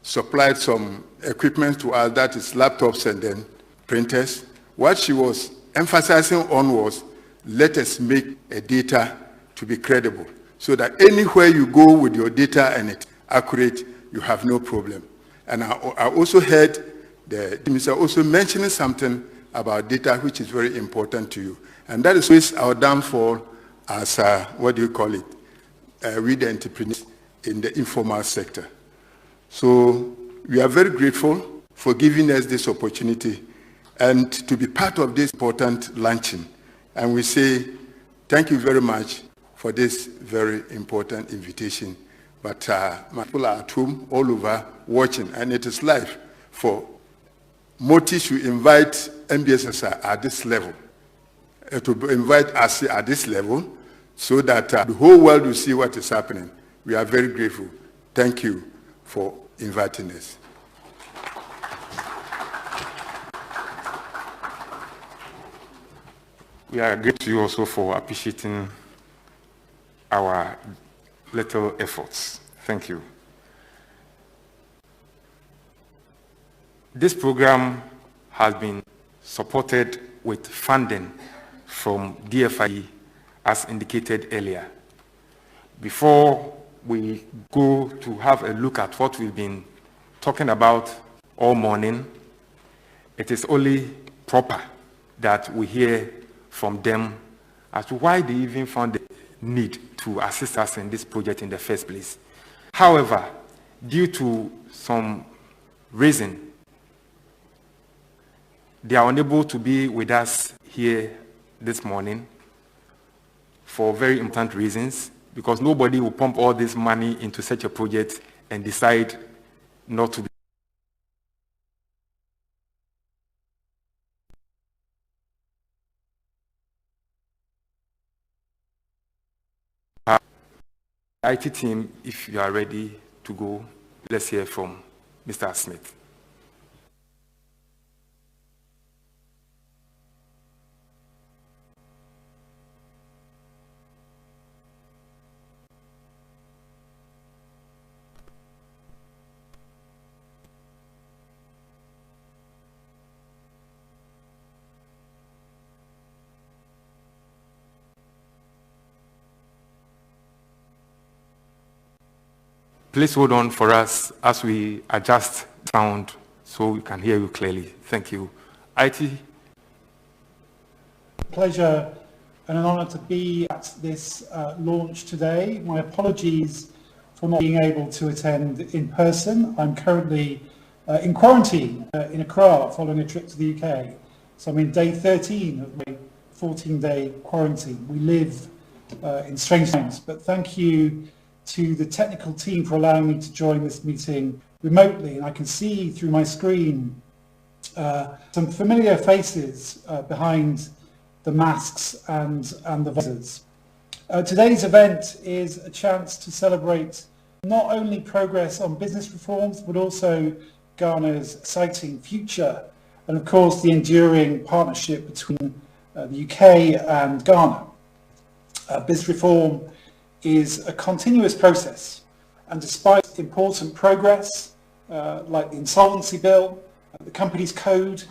supplied some equipment to us, that is laptops and then printers, what she was emphasizing on was, let us make a data to be credible, so that anywhere you go with your data and it's accurate, you have no problem. And I also heard the minister also mentioning something about data, which is very important to you. And that is always our downfall as, what do you call it, we the entrepreneurs in the informal sector. So we are very grateful for giving us this opportunity and to be part of this important launching. And we say, thank you very much for this very important invitation. But my people are at home, all over, watching, and it is live for Moti to invite MBSSI at this level, to invite us at this level, so that the whole world will see what is happening. We are very grateful. Thank you for inviting us.
We are grateful to you also for appreciating our little efforts. Thank you. This program has been supported with funding from DFIE, as indicated earlier. Before we go to have a look at what we've been talking about all morning, it is only proper that we hear from them as to why they even found the need to assist us in this project in the first place. However, due to some reason, they are unable to be with us here this morning for very important reasons, because nobody will pump all this money into such a project and decide not to be. IT team, if you are ready to go, let's hear from Mr. Smith. Please hold on for us as we adjust sound so we can hear you clearly. Thank you. IT.
Pleasure and an honor to be at this launch today. My apologies for not being able to attend in person. I'm currently in quarantine in Accra following a trip to the UK. So I'm in day 13 of my 14-day quarantine. We live in strange times, but thank you to the technical team for allowing me to join this meeting remotely. And I can see through my screen some familiar faces behind the masks and the visors. Today's event is a chance to celebrate not only progress on business reforms, but also Ghana's exciting future, and of course the enduring partnership between the UK and Ghana. Business reform is a continuous process, and despite important progress like the Insolvency Bill, the Companies Code,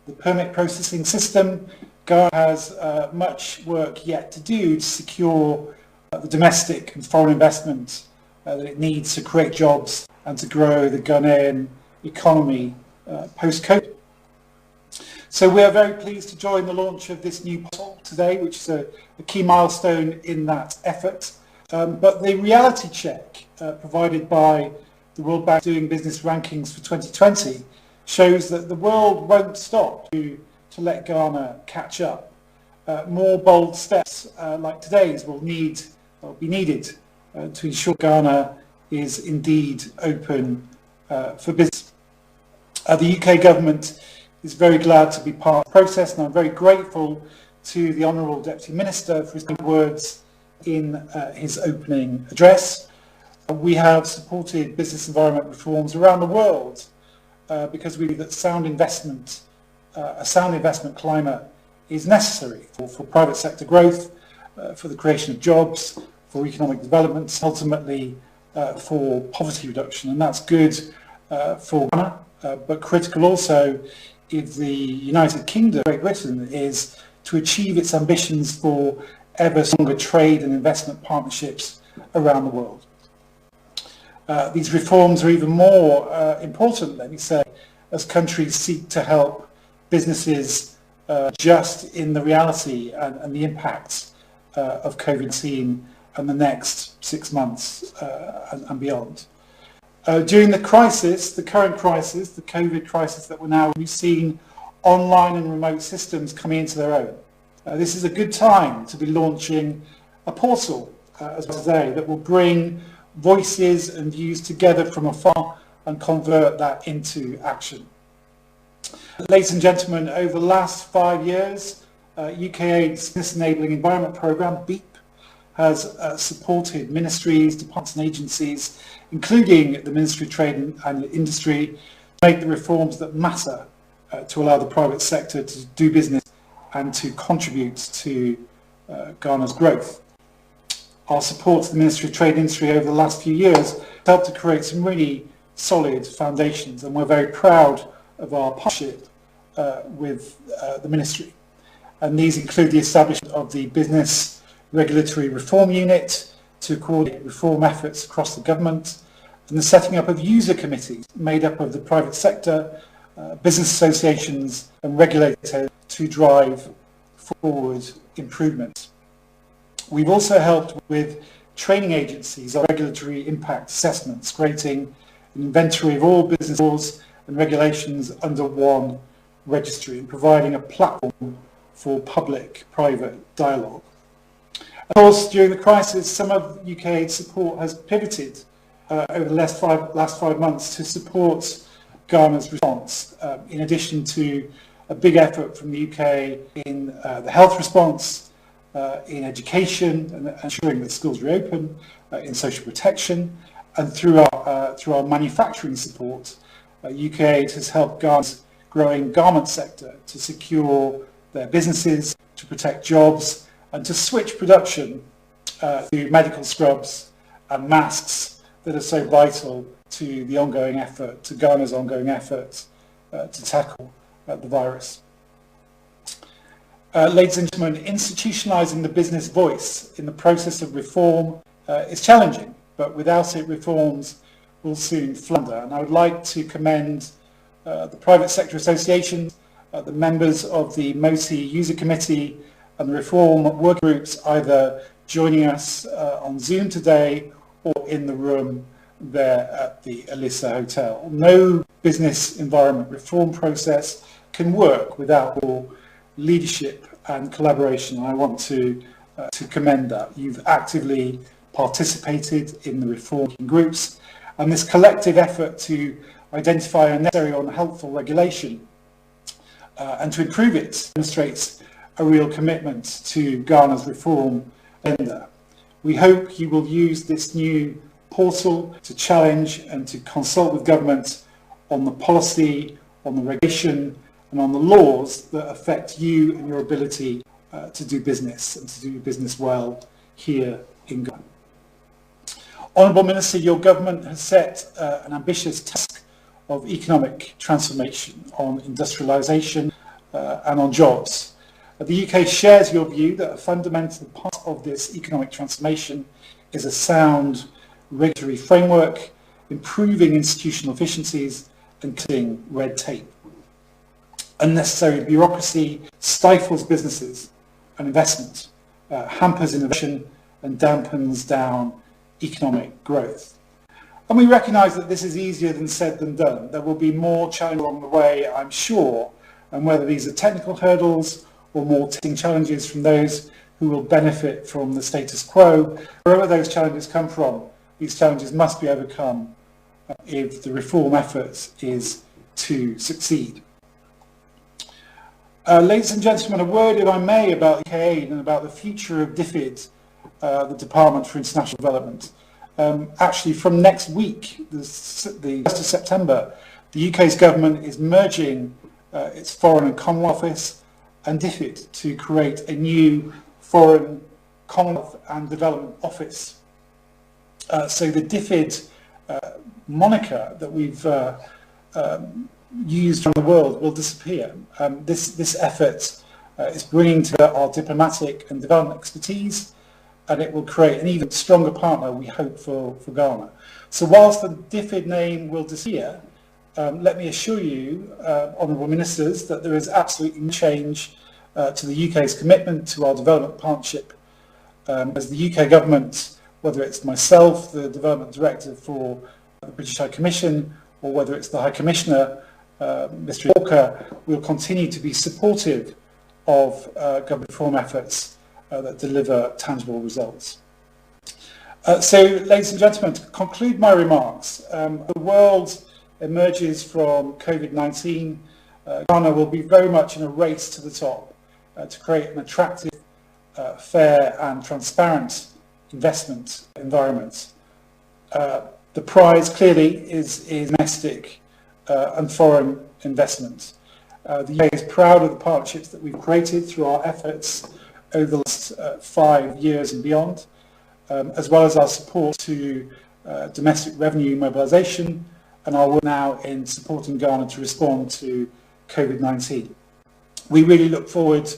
the permit processing system. Ghana has much work yet to do to secure the domestic and foreign investment that it needs to create jobs and to grow the Ghanaian economy post-COVID. So we are very pleased to join the launch of this new portal today, which is a key milestone in that effort. But the reality check provided by the World Bank Doing Business Rankings for 2020 shows that the world won't stop to let Ghana catch up. More bold steps like today's will be needed to ensure Ghana is indeed open for business. The UK government is very glad to be part of the process, and I'm very grateful to the Honourable Deputy Minister for his words in his opening address. We have supported business environment reforms around the world because we believe that a sound investment climate is necessary for private sector growth, for the creation of jobs, for economic development, ultimately for poverty reduction. And that's good for Ghana, but critical also if the United Kingdom, Great Britain, is to achieve its ambitions for ever stronger trade and investment partnerships around the world. These reforms are even more important, let me say, as countries seek to help businesses adjust in the reality and the impacts of COVID-19 and the next 6 months and beyond. During the crisis, the current crisis, the COVID crisis that we've seen online and remote systems coming into their own. This is a good time to be launching a portal, as well today, that will bring voices and views together from afar and convert that into action. Ladies and gentlemen, over the last 5 years, UKAID's Business Enabling Environment Programme, BEEP, has supported ministries, departments and agencies, including the Ministry of Trade and Industry, to make the reforms that matter to allow the private sector to do business and to contribute to Ghana's growth. Our support to the Ministry of Trade and Industry over the last few years helped to create some really solid foundations, and we're very proud of our partnership with the Ministry. And these include the establishment of the Business Regulatory Reform Unit to coordinate reform efforts across the government, and the setting up of user committees made up of the private sector, business associations and regulators to drive forward improvement. We've also helped with training agencies on regulatory impact assessments, creating an inventory of all business laws and regulations under one registry and providing a platform for public-private dialogue. Of course, during the crisis, some of UKAID support has pivoted over the last five months to support Ghana's response, in addition to a big effort from the UK in the health response, in education and ensuring that schools reopen, in social protection, and through our manufacturing support, UKAID has helped Ghana's growing garment sector to secure their businesses, to protect jobs, and to switch production to medical scrubs and masks that are so vital to the ongoing effort, to Ghana's ongoing efforts to tackle the virus. Ladies and gentlemen, institutionalising the business voice in the process of reform is challenging, but without it, reforms will soon flounder. And I would like to commend the private sector associations, the members of the MOTI User Committee and the reform work groups either joining us on Zoom today or in the room there at the Elissa Hotel. No business environment reform process can work without your leadership and collaboration. I want to commend that. You've actively participated in the reform groups, and this collective effort to identify unnecessary or unhelpful regulation and to improve it demonstrates a real commitment to Ghana's reform agenda. We hope you will use this new portal to challenge and to consult with government on the policy, on the regulation and on the laws that affect you and your ability to do business and to do business well here in Ghana. Honourable Minister, your government has set an ambitious task of economic transformation on industrialisation and on jobs. The UK shares your view that a fundamental part of this economic transformation is a sound regulatory framework, improving institutional efficiencies and cutting red tape. Unnecessary bureaucracy stifles businesses and investment, hampers innovation and dampens down economic growth. And we recognise that this is easier than said than done. There will be more challenges along the way, I'm sure, and whether these are technical hurdles or more challenges from those who will benefit from the status quo, wherever those challenges come from, these challenges must be overcome if the reform effort is to succeed. Ladies and gentlemen, a word, if I may, about UK aid and about the future of DFID, the Department for International Development. Actually, from next week, the 1st of September, the UK's government is merging its Foreign and Commonwealth Office and DFID to create a new Foreign, Commonwealth and Development Office. So the DFID moniker that we've used around the world will disappear. This effort is bringing together our diplomatic and development expertise, and it will create an even stronger partner, we hope, for Ghana. So whilst the DFID name will disappear, let me assure you, Honourable Ministers, that there is absolutely no change to the UK's commitment to our development partnership. As the UK government, whether it's myself, the Development Director for the British High Commission, or whether it's the High Commissioner, Mr. Walker, will continue to be supportive of government reform efforts that deliver tangible results. So, ladies and gentlemen, to conclude my remarks, the world emerges from COVID-19. Ghana will be very much in a race to the top to create an attractive, fair and transparent investment environment. The prize clearly is domestic and foreign investment. The UK is proud of the partnerships that we've created through our efforts over the last 5 years and beyond, as well as our support to domestic revenue mobilisation and our work now in supporting Ghana to respond to COVID-19. We really look forward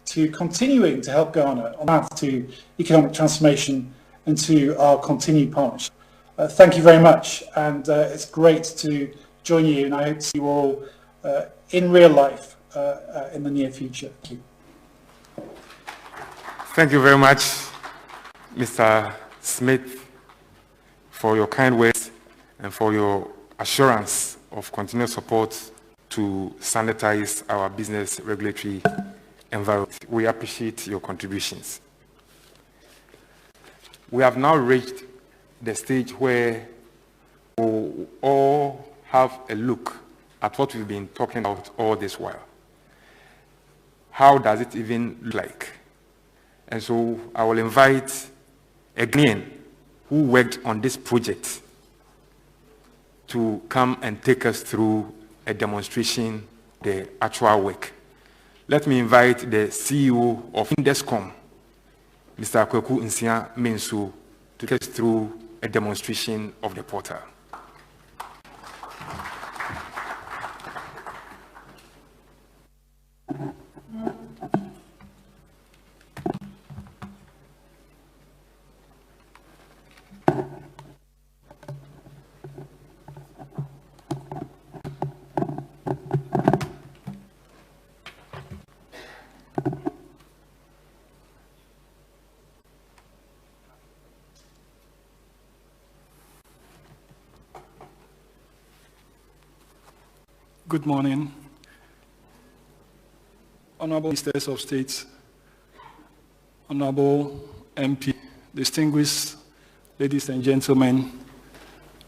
to continuing to help Ghana on the path to economic transformation and to our continued partnership. Thank you very much, and it's great to join you, and I hope to see you all in real life in the near future. Thank you.
Thank you very much, Mr. Smith, for your kind words and for your assurance of continued support to sanitize our business regulatory environment. We appreciate your contributions. We have now reached the stage where we'll all have a look at what we've been talking about all this while. How does it even look like? And so I will invite a Ghanaian who worked on this project to come and take us through a demonstration, the actual work. Let me invite the CEO of Indescom, Mr. Kweku Nsia Mensu, to take us through a demonstration of the portal.
Good morning, Honourable Ministers of State, Honourable MP, distinguished ladies and gentlemen,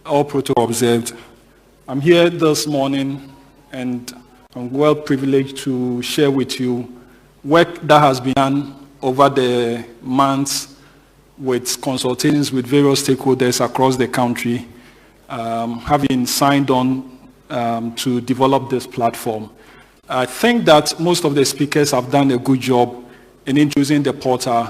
all protocol observed. I'm here this morning and I'm well privileged to share with you work that has been done over the months with consultations with various stakeholders across the country, having signed on to develop this platform. I think that most of the speakers have done a good job in introducing the portal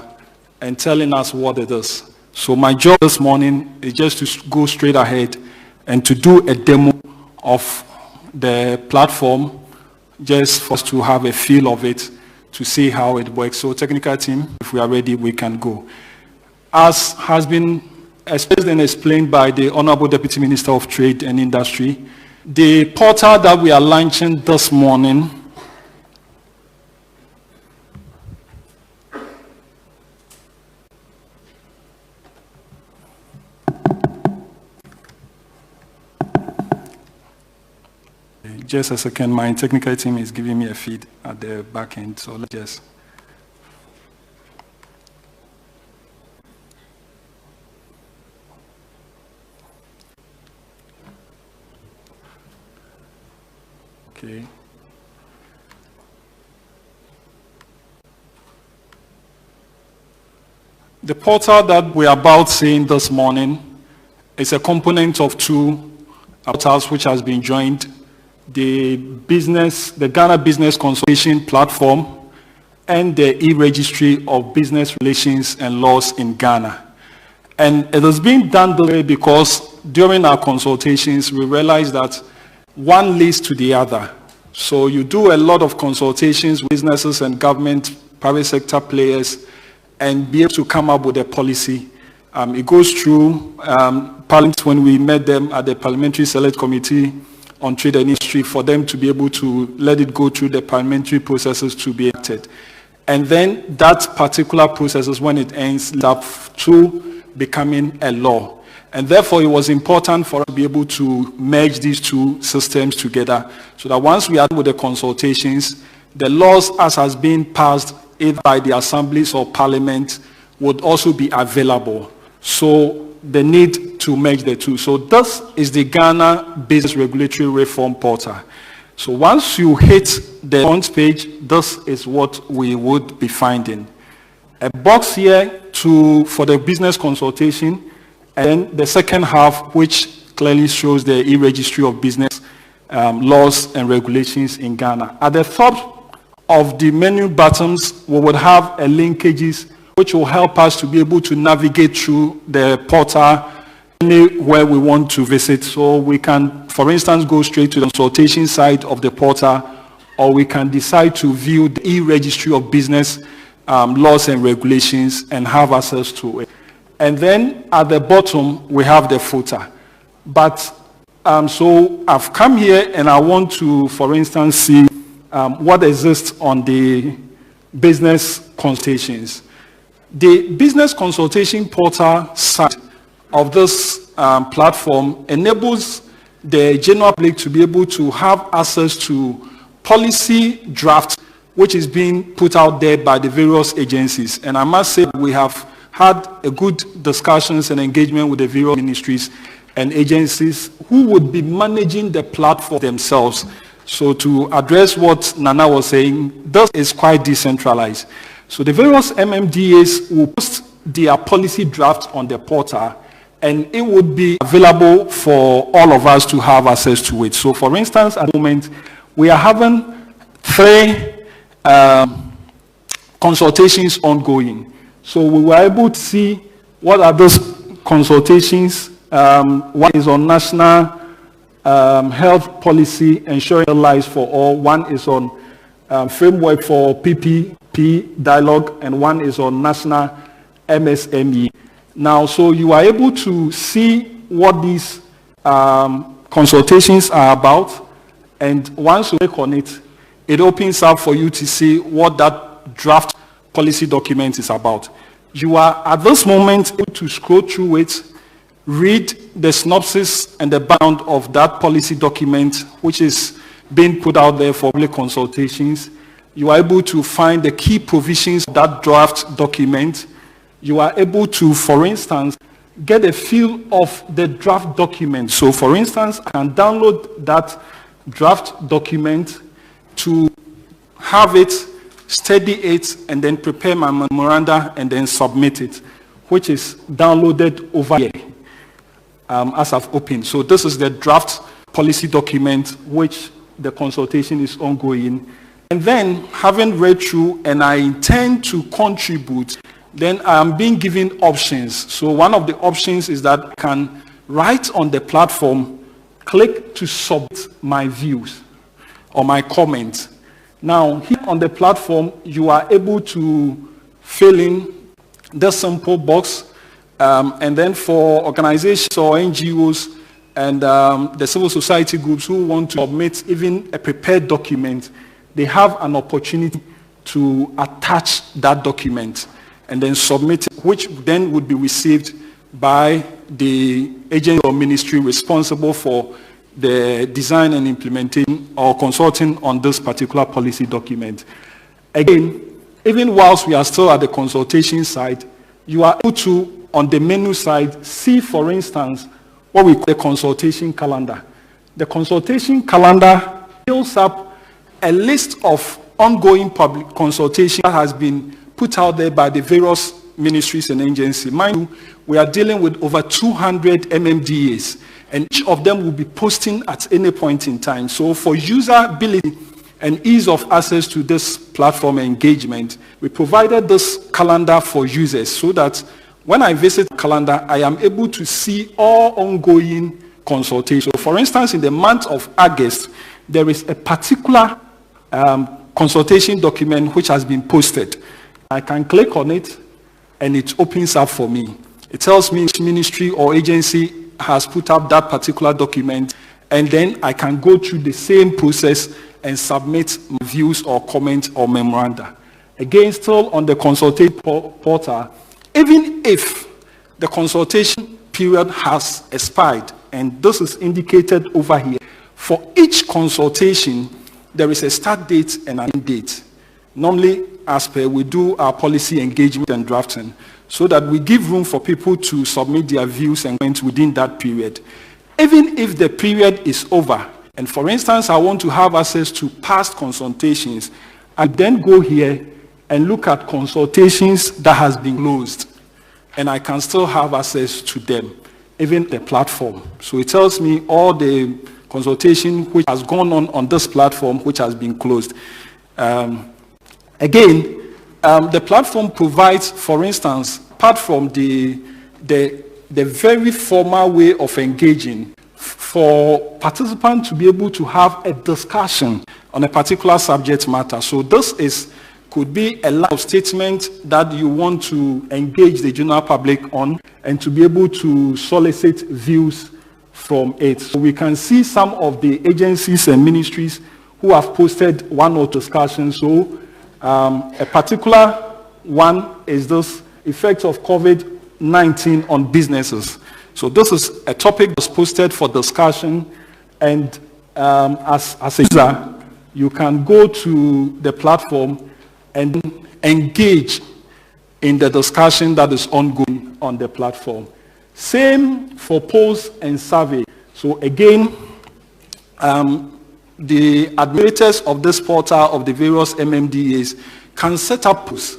and telling us what it is. So my job this morning is just to go straight ahead and to do a demo of the platform just for us to have a feel of it, to see how it works. So technical team, if we are ready, we can go. As has been expressed and explained by the Honorable Deputy Minister of Trade and Industry, the portal that we are launching this morning just a second, my technical team is giving me a feed at the back end, so let's just... Okay. The portal that we are about seeing this morning is a component of two portals which has been joined: the Ghana Business Consultation Platform and the e-registry of business relations and laws in Ghana. And it has been done this way because during our consultations, we realized that one leads to the other. So you do a lot of consultations with businesses and government, private sector players, and be able to come up with a policy. It goes through Parliament when we met them at the Parliamentary Select Committee on Trade and Industry for them to be able to let it go through the parliamentary processes to be acted. And then that particular process, when it ends, leads up to becoming a law. And therefore, it was important for us to be able to merge these two systems together so that once we are done with the consultations, the laws as has been passed either by the assemblies or parliament would also be available. So the need to merge the two. So this is the Ghana Business Regulatory Reform Portal. So once you hit the front page, this is what we would be finding. A box here for the business consultation, and the second half, which clearly shows the e-registry of business laws and regulations in Ghana. At the top of the menu buttons, we would have a linkages which will help us to be able to navigate through the portal anywhere we want to visit. So we can, for instance, go straight to the consultation side of the portal, or we can decide to view the e-registry of business laws and regulations and have access to it. And then at the bottom, we have the footer. But so I've come here and I want to, for instance, see what exists on the business consultations. The business consultation portal side of this platform enables the general public to be able to have access to policy drafts which is being put out there by the various agencies. And I must say we have had a good discussions and engagement with the various ministries and agencies who would be managing the platform themselves. So to address what Nana was saying, this is quite decentralized. So the various MMDAs will post their policy drafts on the portal, and it would be available for all of us to have access to it. So for instance, at the moment, we are having 3 consultations ongoing. So we were able to see what are those consultations. One is on national health policy, ensuring lives for all. One is on framework for PPP dialogue, and one is on national MSME. Now, so you are able to see what these consultations are about, and once you click on it, it opens up for you to see what that draft policy document is about. You are at this moment able to scroll through it, read the synopsis and the background of that policy document, which is being put out there for public consultations. You are able to find the key provisions of that draft document. You are able to, for instance, get a feel of the draft document. So, for instance, I can download that draft document to have it, study it, and then prepare my memoranda and then submit it, which is downloaded over here as I've opened. So this is the draft policy document, which the consultation is ongoing. And then, having read through and I intend to contribute, then I'm being given options. So one of the options is that I can write on the platform, click to submit my views or my comments. Now, here on the platform, you are able to fill in the simple box, and then for organizations or NGOs and the civil society groups who want to submit even a prepared document, they have an opportunity to attach that document and then submit it, which then would be received by the agency or ministry responsible for the design and implementing or consulting on this particular policy document. Again, even whilst we are still at the consultation side, you are able to, on the menu side, see, for instance, what we call the consultation calendar. The consultation calendar fills up a list of ongoing public consultation that has been put out there by the various ministries and agencies. Mind you, we are dealing with over 200 MMDAs, and each of them will be posting at any point in time. So for usability and ease of access to this platform engagement, we provided this calendar for users so that when I visit the calendar, I am able to see all ongoing consultations. So for instance, in the month of August, there is a particular consultation document which has been posted. I can click on it and it opens up for me. It tells me which ministry or agency has put up that particular document, and then I can go through the same process and submit views or comments or memoranda. Again, still on the consultation portal, even if the consultation period has expired, and this is indicated over here, for each consultation, there is a start date and an end date. Normally, as per, we do our policy engagement and drafting so that we give room for people to submit their views and comments within that period. Even if the period is over, and for instance, I want to have access to past consultations, I then go here and look at consultations that has been closed, and I can still have access to them, even the platform. So it tells me all the consultation which has gone on this platform which has been closed. Again, the platform provides, for instance, apart from the very formal way of engaging, for participants to be able to have a discussion on a particular subject matter. So this could be a line of statement that you want to engage the general public on and to be able to solicit views from it. So we can see some of the agencies and ministries who have posted one or discussion. So a particular one is this effect of COVID-19 on businesses. So this is a topic that's posted for discussion, and as a user, you can go to the platform and engage in the discussion that is ongoing on the platform. Same for polls and survey. So again, the administrators of this portal of the various MMDAs can set up polls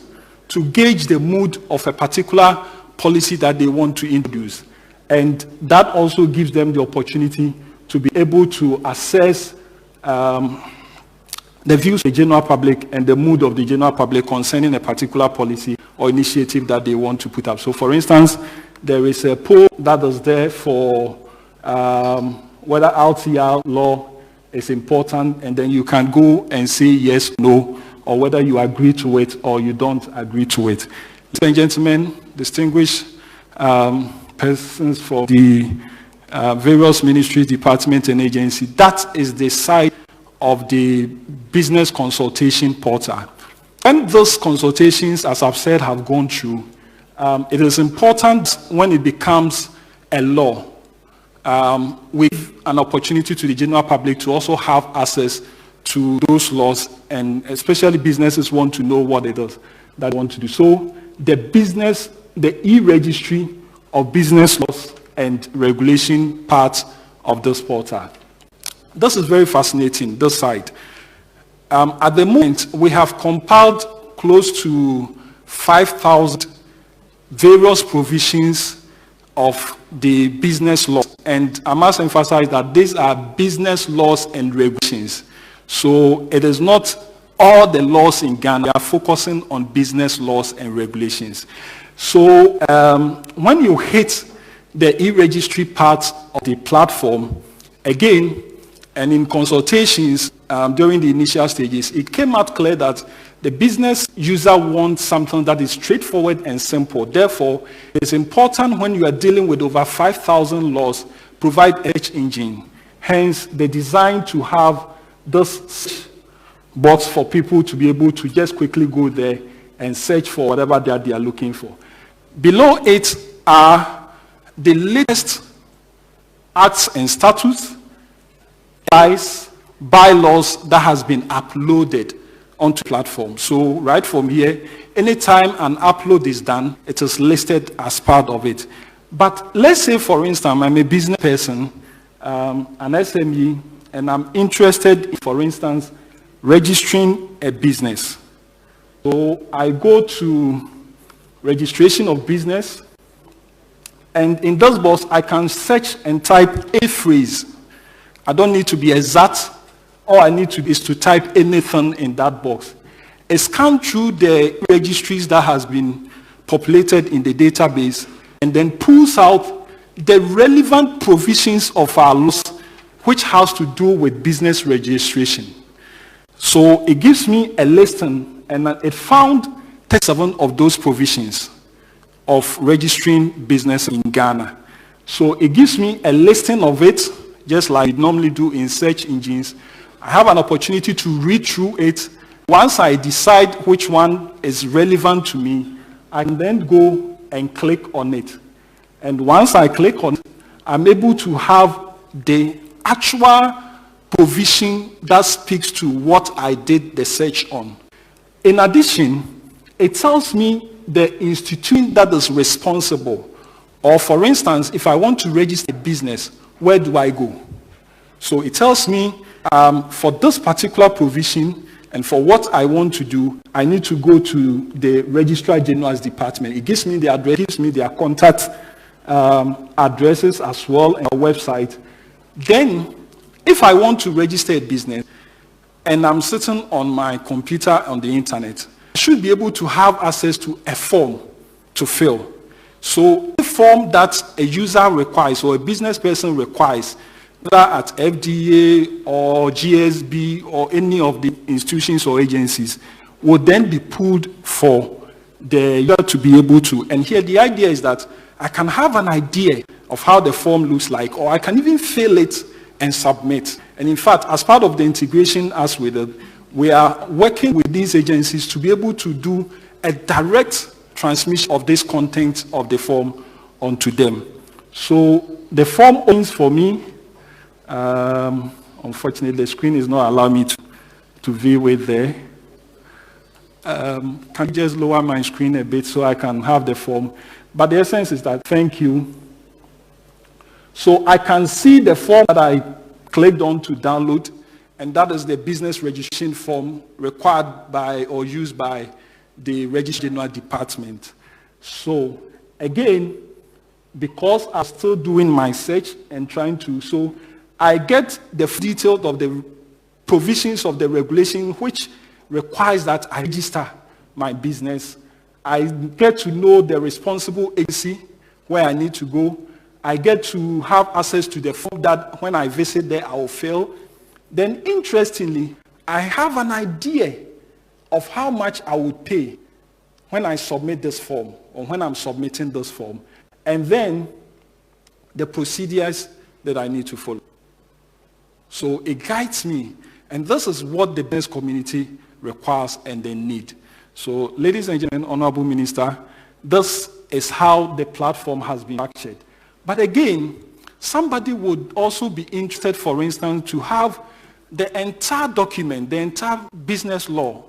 to gauge the mood of a particular policy that they want to introduce. And that also gives them the opportunity to be able to assess the views of the general public and the mood of the general public concerning a particular policy or initiative that they want to put up. So for instance, there is a poll that is there for whether RTR law is important, and then you can go and say yes, no, or whether you agree to it or you don't agree to it. Ladies and gentlemen, distinguished persons from the various ministries, departments, and agencies, that is the side of the business consultation portal. When those consultations, as I've said, have gone through, it is important when it becomes a law, with an opportunity to the general public to also have access to those laws, and especially businesses want to know what it is that they want to do. So the e-registry of business laws and regulation part of this portal. This is very fascinating, this side. At the moment, we have compiled close to 5,000 various provisions of the business law. And I must emphasize that these are business laws and regulations. So it is not all the laws in Ghana. We are focusing on business laws and regulations. So when you hit the e-registry part of the platform, again, and in consultations, during the initial stages, it came out clear that the business user wants something that is straightforward and simple. Therefore, it's important when you are dealing with over 5,000 laws, provide a search engine. Hence, the design to have this box for people to be able to just quickly go there and search for whatever that they are looking for. Below it are the latest acts and statutes, bylaws that has been uploaded onto platform. So right from here, anytime an upload is done, it is listed as part of it. But let's say, for instance, I'm a business person, an SME, and I'm interested in, for instance, registering a business. So I go to registration of business, and in this box, I can search and type a phrase. I don't need to be exact. All I need to is to type anything in that box. I scan through the registries that has been populated in the database, and then pulls out the relevant provisions of our laws, which has to do with business registration. So it gives me a listing, and it found 37 of those provisions of registering business in Ghana. So it gives me a listing of it, just like we normally do in search engines. I have an opportunity to read through it. Once I decide which one is relevant to me, I can then go and click on it. And once I click on it, I'm able to have the actual provision that speaks to what I did the search on. In addition, it tells me the institution that is responsible. Or for instance, if I want to register a business, where do I go? So it tells me for this particular provision and for what I want to do, I need to go to the Registrar General's department. It gives me the address, gives me their contact addresses as well, and a website. Then, if I want to register a business and I'm sitting on my computer on the internet, I should be able to have access to a form to fill. So the form that a user requires or a business person requires, whether at FDA or GSB or any of the institutions or agencies, will then be pulled for the user to be able to. And here the idea is that I can have an idea of how the form looks like, or I can even fill it and submit. And in fact, as part of the integration as with it, we are working with these agencies to be able to do a direct transmission of this content of the form onto them. So the form opens for me. Unfortunately, the screen is not allowing me to view it there. Can you just lower my screen a bit so I can have the form? But the essence is that, thank you. So I can see the form that I clicked on to download, and that is the business registration form required by or used by the Registrar General Department. So again, because I'm still doing my search and trying to, so I get the details of the provisions of the regulation which requires that I register my business. I get to know the responsible agency where I need to go. I get to have access to the form that when I visit there, I will fill. Then interestingly, I have an idea of how much I would pay when I submit this form or when I'm submitting this form. And then the procedures that I need to follow. So it guides me. And this is what the business community requires and they need. So ladies and gentlemen, Honorable Minister, this is how the platform has been structured. But again, somebody would also be interested, for instance, to have the entire document, the entire business law,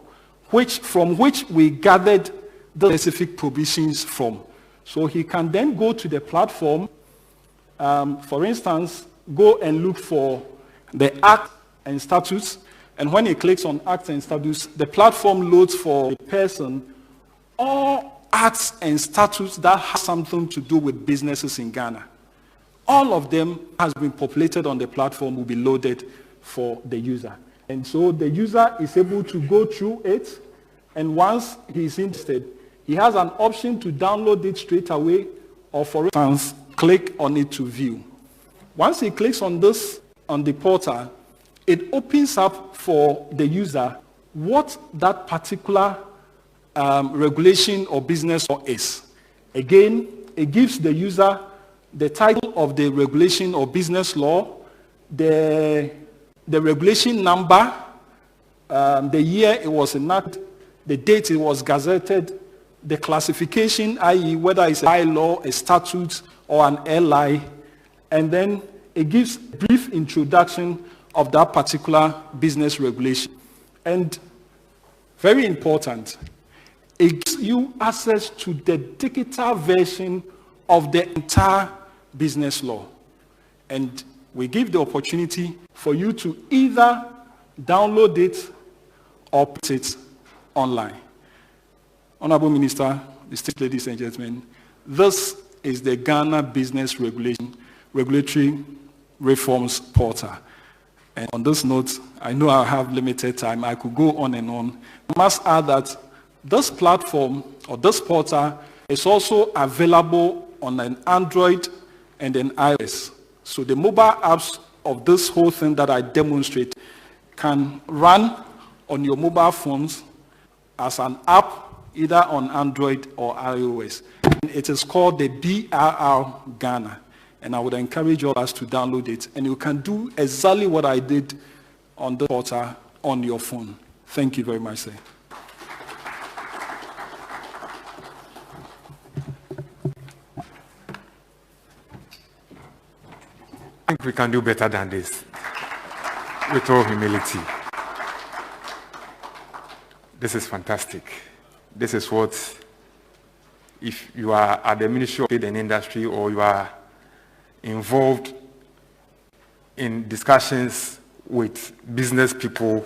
from which we gathered the specific provisions from. So he can then go to the platform, for instance, go and look for the Act and Statutes, and when he clicks on Acts and Statutes, the platform loads for the person all acts and statutes that have something to do with businesses in Ghana. All of them has been populated on the platform, will be loaded for the user. And so the user is able to go through it, and once he's interested, he has an option to download it straight away, or for instance, click on it to view. Once he clicks on this, on the portal, it opens up for the user what that particular regulation or business law is. Again, it gives the user the title of the regulation or business law, the regulation number, the year it was enacted, the date it was gazetted, the classification, i.e. whether it's a bylaw, a statute, or an LI, and then it gives a brief introduction of that particular business regulation. And very important, it gives you access to the digital version of the entire business law. And we give the opportunity for you to either download it or put it online. Honorable Minister, distinguished ladies and gentlemen, this is the Ghana Business Regulatory Reforms Portal. And on this note, I know I have limited time. I could go on and on. I must add that this platform or this portal is also available on an Android and an iOS. So the mobile apps of this whole thing that I demonstrate can run on your mobile phones as an app, either on Android or iOS. It is called the BRR Ghana. And I would encourage all us to download it. And you can do exactly what I did on the portal on your phone. Thank you very much, sir.
I think we can do better than this, with all humility. This is fantastic. This is what, if you are at the Ministry of Trade and Industry or you are involved in discussions with business people,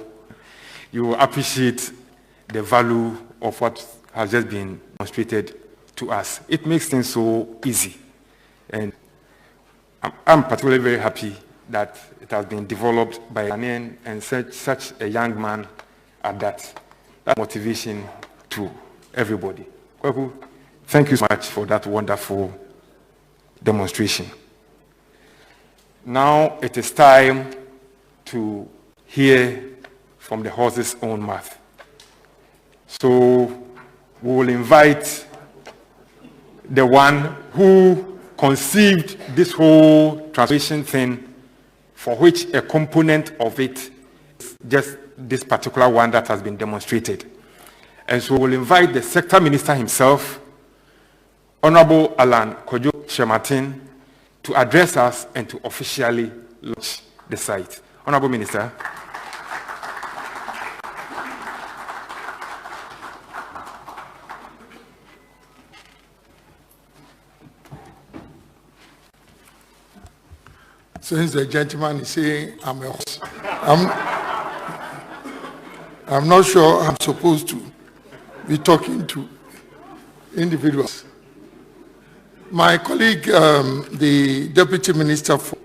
you will appreciate the value of what has just been demonstrated to us. It makes things so easy. And I'm particularly very happy that it has been developed by a Ghanaian and such a young man at that. That motivation to everybody. Kwaku, thank you so much for that wonderful demonstration. Now it is time to hear from the horse's own mouth. So we will invite the one who conceived this whole translation thing, for which a component of it is just this particular one that has been demonstrated. And so we'll invite the sector minister himself, Honorable Alan Kojo Shematin, to address us and to officially launch the site. Honorable Minister.
Since the gentleman is saying I'm a horse, I'm not sure I'm supposed to be talking to individuals. My colleague, the Deputy Minister for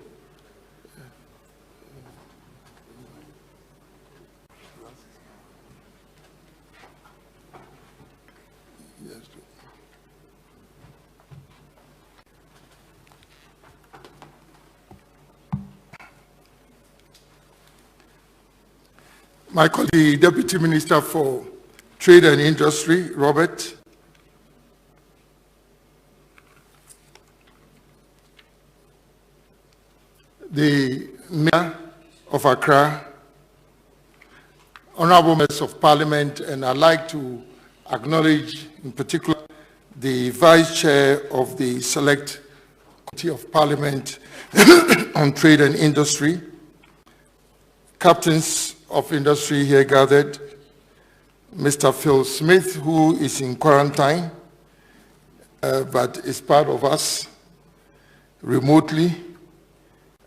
my colleague, Deputy Minister for Trade and Industry, Robert. The Mayor of Accra, Honorable Members of Parliament, and I'd like to acknowledge in particular the Vice Chair of the Select Committee of Parliament on Trade and Industry, captains of industry here gathered, Mr. Phil Smith, who is in quarantine, but is part of us remotely,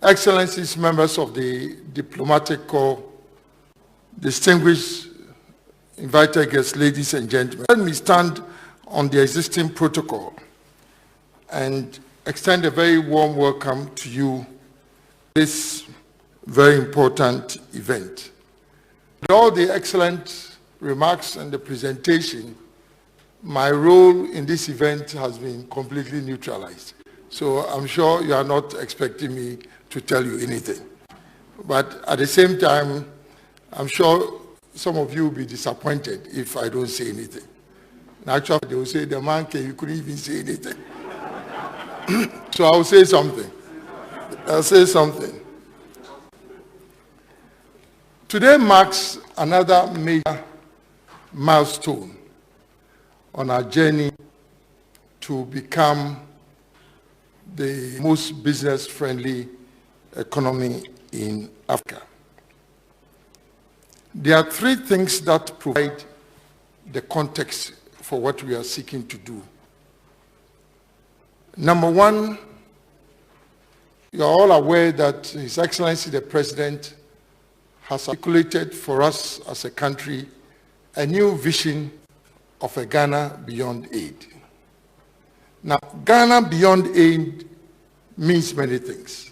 Excellencies, members of the Diplomatic Corps, distinguished invited guests, ladies and gentlemen, let me stand on the existing protocol and extend a very warm welcome to you this very important event. With all the excellent remarks and the presentation, my role in this event has been completely neutralized. So I'm sure you are not expecting me to tell you anything. But at the same time, I'm sure some of you will be disappointed if I don't say anything. Actually, they will say, the man you couldn't even say anything. So I'll say something. Today marks another major milestone on our journey to become the most business-friendly economy in Africa. There are three things that provide the context for what we are seeking to do. Number one, you are all aware that His Excellency the President has articulated for us as a country a new vision of a Ghana beyond aid. Now, Ghana beyond aid means many things.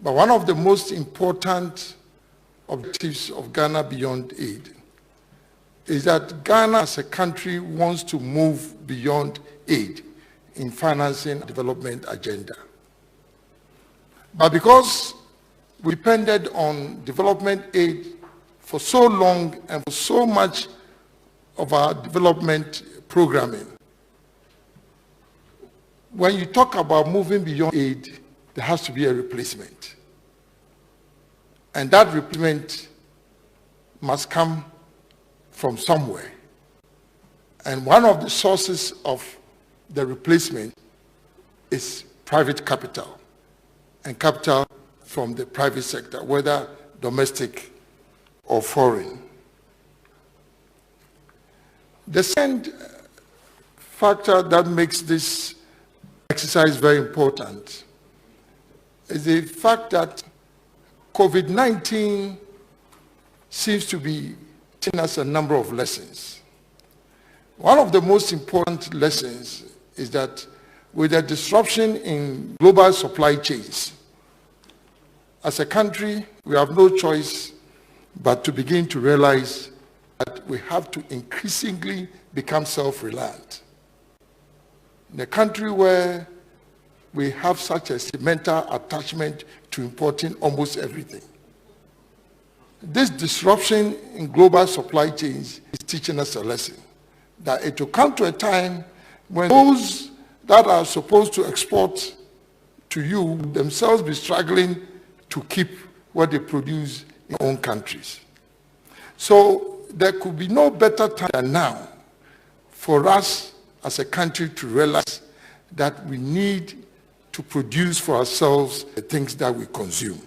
But one of the most important objectives of Ghana beyond aid is that Ghana as a country wants to move beyond aid in financing development agenda. But because we depended on development aid for so long and for so much of our development programming, when you talk about moving beyond aid, there has to be a replacement. And that replacement must come from somewhere. And one of the sources of the replacement is private capital, and capital from the private sector, whether domestic or foreign. The second factor that makes this exercise very important is the fact that COVID-19 seems to be teaching us a number of lessons. One of the most important lessons is that with the disruption in global supply chains, as a country, we have no choice but to begin to realize that we have to increasingly become self-reliant. In a country where we have such a sentimental attachment to importing almost everything, this disruption in global supply chains is teaching us a lesson, that it will come to a time when those that are supposed to export to you themselves be struggling to keep what they produce in their own countries. So there could be no better time than now for us as a country to realize that we need to produce for ourselves the things that we consume.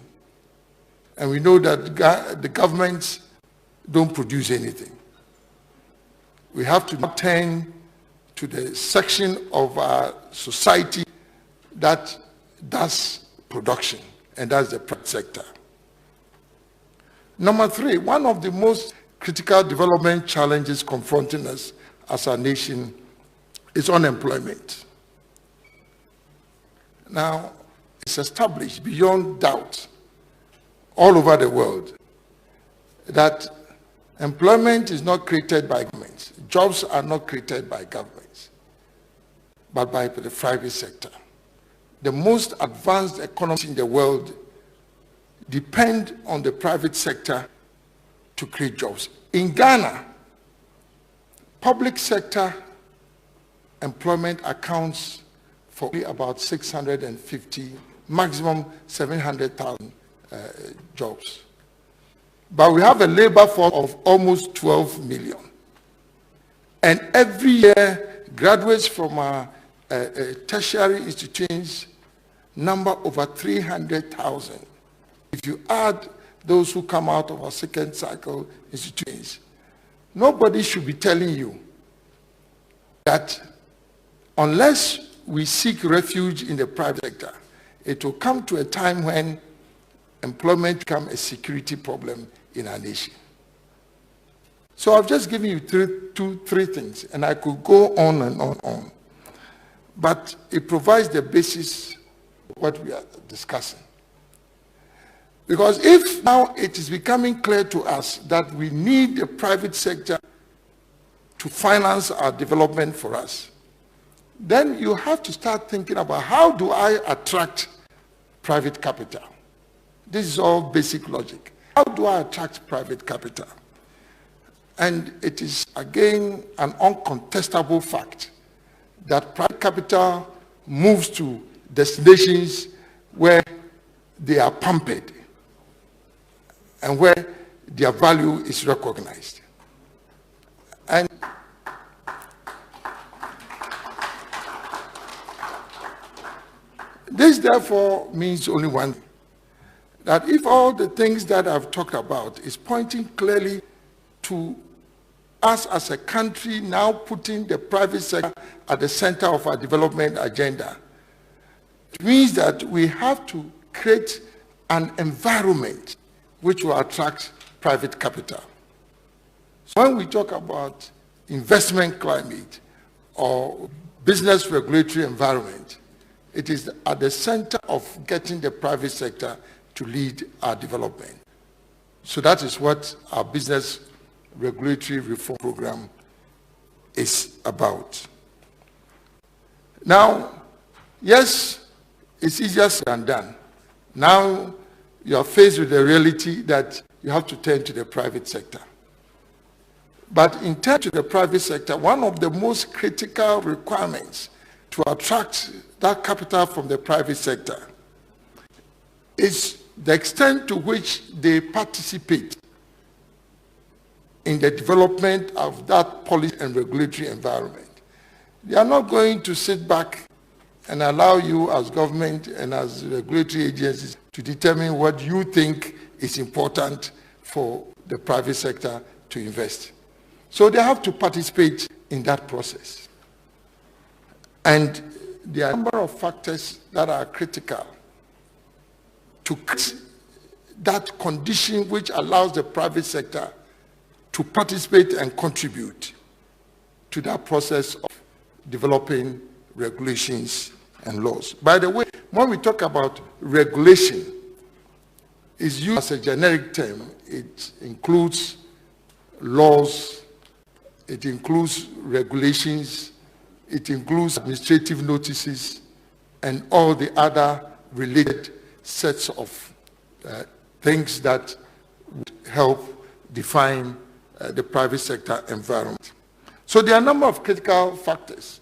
And we know that the governments don't produce anything. We have to turn to the section of our society that does production, and that's the private sector. Number three, one of the most critical development challenges confronting us as a nation is unemployment. Now, it's established beyond doubt all over the world that employment is not created by governments. Jobs are not created by governments, but by the private sector. The most advanced economies in the world depend on the private sector to create jobs. In Ghana, public sector employment accounts for only about 650, maximum 700,000 jobs. But we have a labor force of almost 12 million. And every year, graduates from our tertiary institutions number over 300,000. If you add those who come out of our second cycle institutions, nobody should be telling you that unless we seek refuge in the private sector, it will come to a time when employment becomes a security problem in our nation. So I've just given you three things, and I could go on and on. But it provides the basis of what we are discussing. Because if now it is becoming clear to us that we need the private sector to finance our development for us, then you have to start thinking about how do I attract private capital? This is all basic logic. How do I attract private capital? And it is, again, an uncontestable fact that private capital moves to destinations where they are pampered and where their value is recognized. And this, therefore, means only one thing, that if all the things that I've talked about is pointing clearly to us as a country now putting the private sector at the center of our development agenda, it means that we have to create an environment which will attract private capital. So when we talk about investment climate or business regulatory environment, it is at the center of getting the private sector to lead our development. So that is what our business regulatory reform program is about. Now, yes, it's easier said than done. Now you are faced with the reality that you have to turn to the private sector. But in turn to the private sector, one of the most critical requirements to attract that capital from the private sector is the extent to which they participate in the development of that policy and regulatory environment. They are not going to sit back and allow you as government and as regulatory agencies to determine what you think is important for the private sector to invest. So they have to participate in that process. And there are a number of factors that are critical to create that condition which allows the private sector to participate and contribute to that process of developing regulations and laws. By the way, when we talk about regulation, it's used as a generic term. It includes laws, it includes regulations, it includes administrative notices, and all the other related sets of things that would help define the private sector environment. So there are a number of critical factors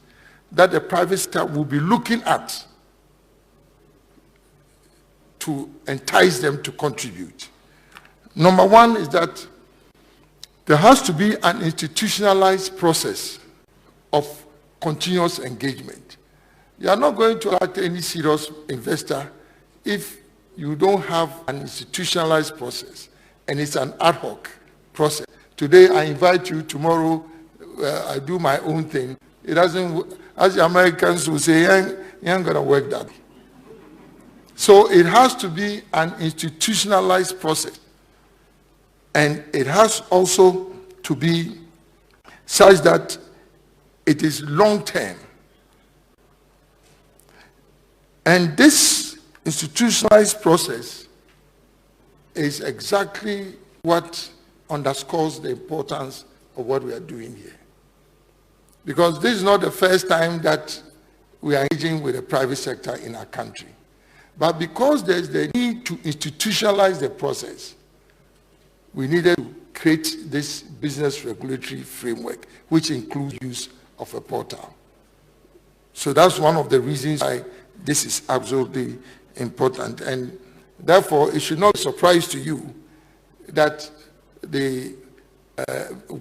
that the private sector will be looking at to entice them to contribute. Number one is that there has to be an institutionalized process of continuous engagement. You are not going to attract any serious investor if you don't have an institutionalized process, and it's an ad hoc process. Today I invite you, tomorrow I do my own thing. It doesn't, as the Americans will say, you ain't gonna work that way. So it has to be an institutionalized process. And it has also to be such that it is long-term. And this institutionalized process is exactly what underscores the importance of what we are doing here. Because this is not the first time that we are engaging with the private sector in our country. But because there's the need to institutionalize the process, we needed to create this business regulatory framework, which includes use of a portal. So that's one of the reasons why this is absolutely important. And therefore, it should not be a surprise to you that the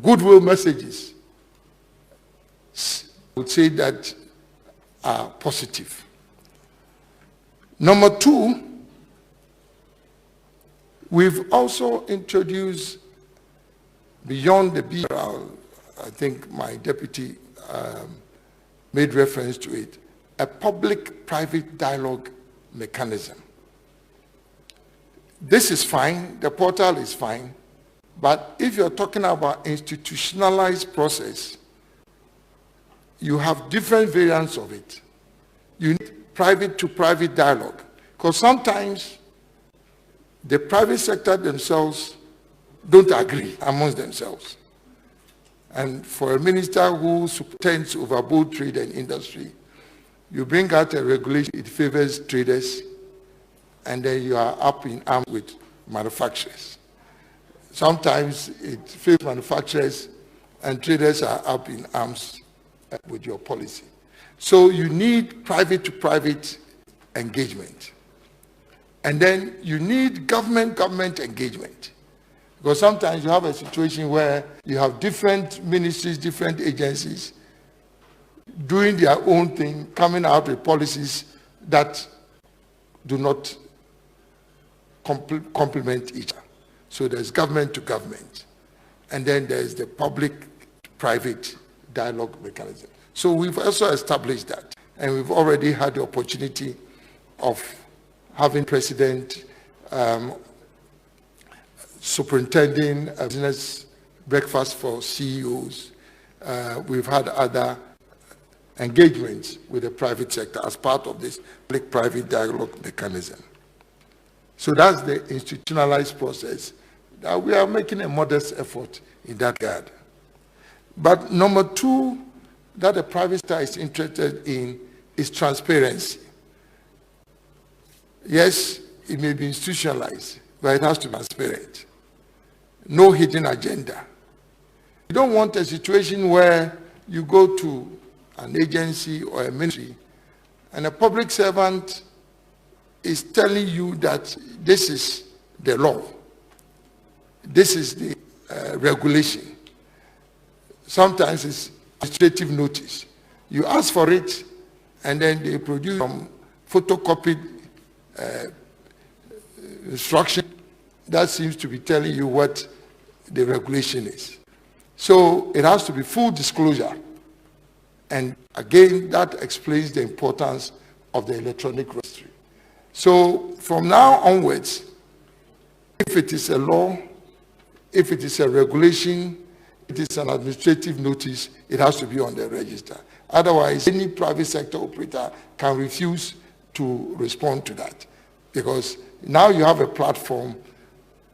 goodwill messages would say that are positive. Number two, we've also introduced, beyond the bill, I think my deputy made reference to it, a public-private dialogue mechanism. This is fine, the portal is fine, but if you're talking about institutionalized process, you have different variants of it. You need private-to-private dialogue, because sometimes the private sector themselves don't agree amongst themselves. And for a minister who tends to overboard trade and industry, you bring out a regulation, it favors traders,
and then you are up in arms with manufacturers. Sometimes it fails manufacturers and traders are up in arms with your policy. So you need private-to-private engagement. And then you need government engagement. Because sometimes you have a situation where you have different ministries, different agencies doing their own thing, coming out with policies that do not complement each other. So there's government to government. And then there's the public-private dialogue mechanism. So we've also established that. And we've already had the opportunity of having President superintending a business breakfast for CEOs. We've had other engagements with the private sector as part of this public-private dialogue mechanism. So that's the institutionalized process. We are making a modest effort in that regard. But number two that the private sector is interested in is transparency. Yes, it may be institutionalized, but it has to be transparent. No hidden agenda. You don't want a situation where you go to an agency or a ministry and a public servant is telling you that this is the law, this is the regulation. Sometimes it's administrative notice. You ask for it and then they produce some photocopied instruction that seems to be telling you what the regulation is. So it has to be full disclosure. And again, that explains the importance of the electronic registry. So from now onwards, if it is a law, if it is a regulation, it is an administrative notice, it has to be on the register. Otherwise, any private sector operator can refuse to respond to that. Because now you have a platform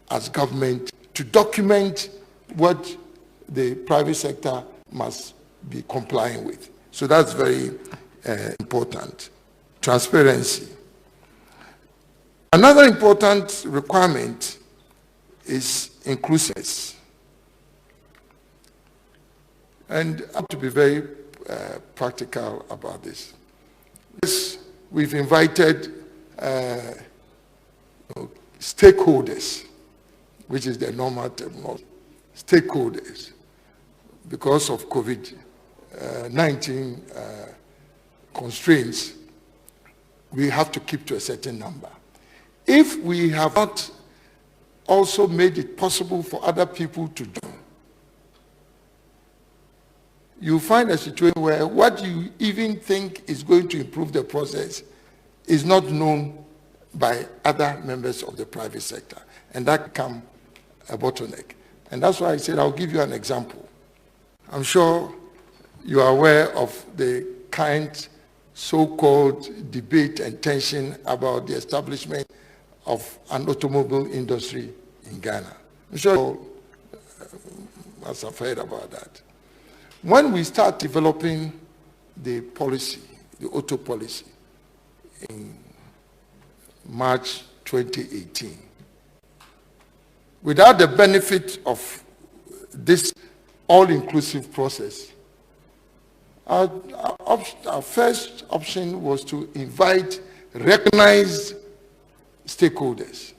as government to document what the private sector must be complying with. So that's very important. Transparency. Another important requirement is inclusiveness. And I have to be very practical about this. Yes, we've invited stakeholders, which is the normal term, stakeholders, because of COVID-19 constraints, we have to keep to a certain number. If we have not also made it possible for other people to do, you find a situation where what you even think is going to improve the process is not known by other members of the private sector. And that becomes a bottleneck. And that's why I said I'll give you an example. I'm sure you are aware of the kind so-called debate and tension about the establishment of an automobile industry in Ghana. I'm sure you must have heard about that. When we start developing the policy, the auto policy, in March 2018, without the benefit of this all-inclusive process, our first option was to invite recognized stakeholders.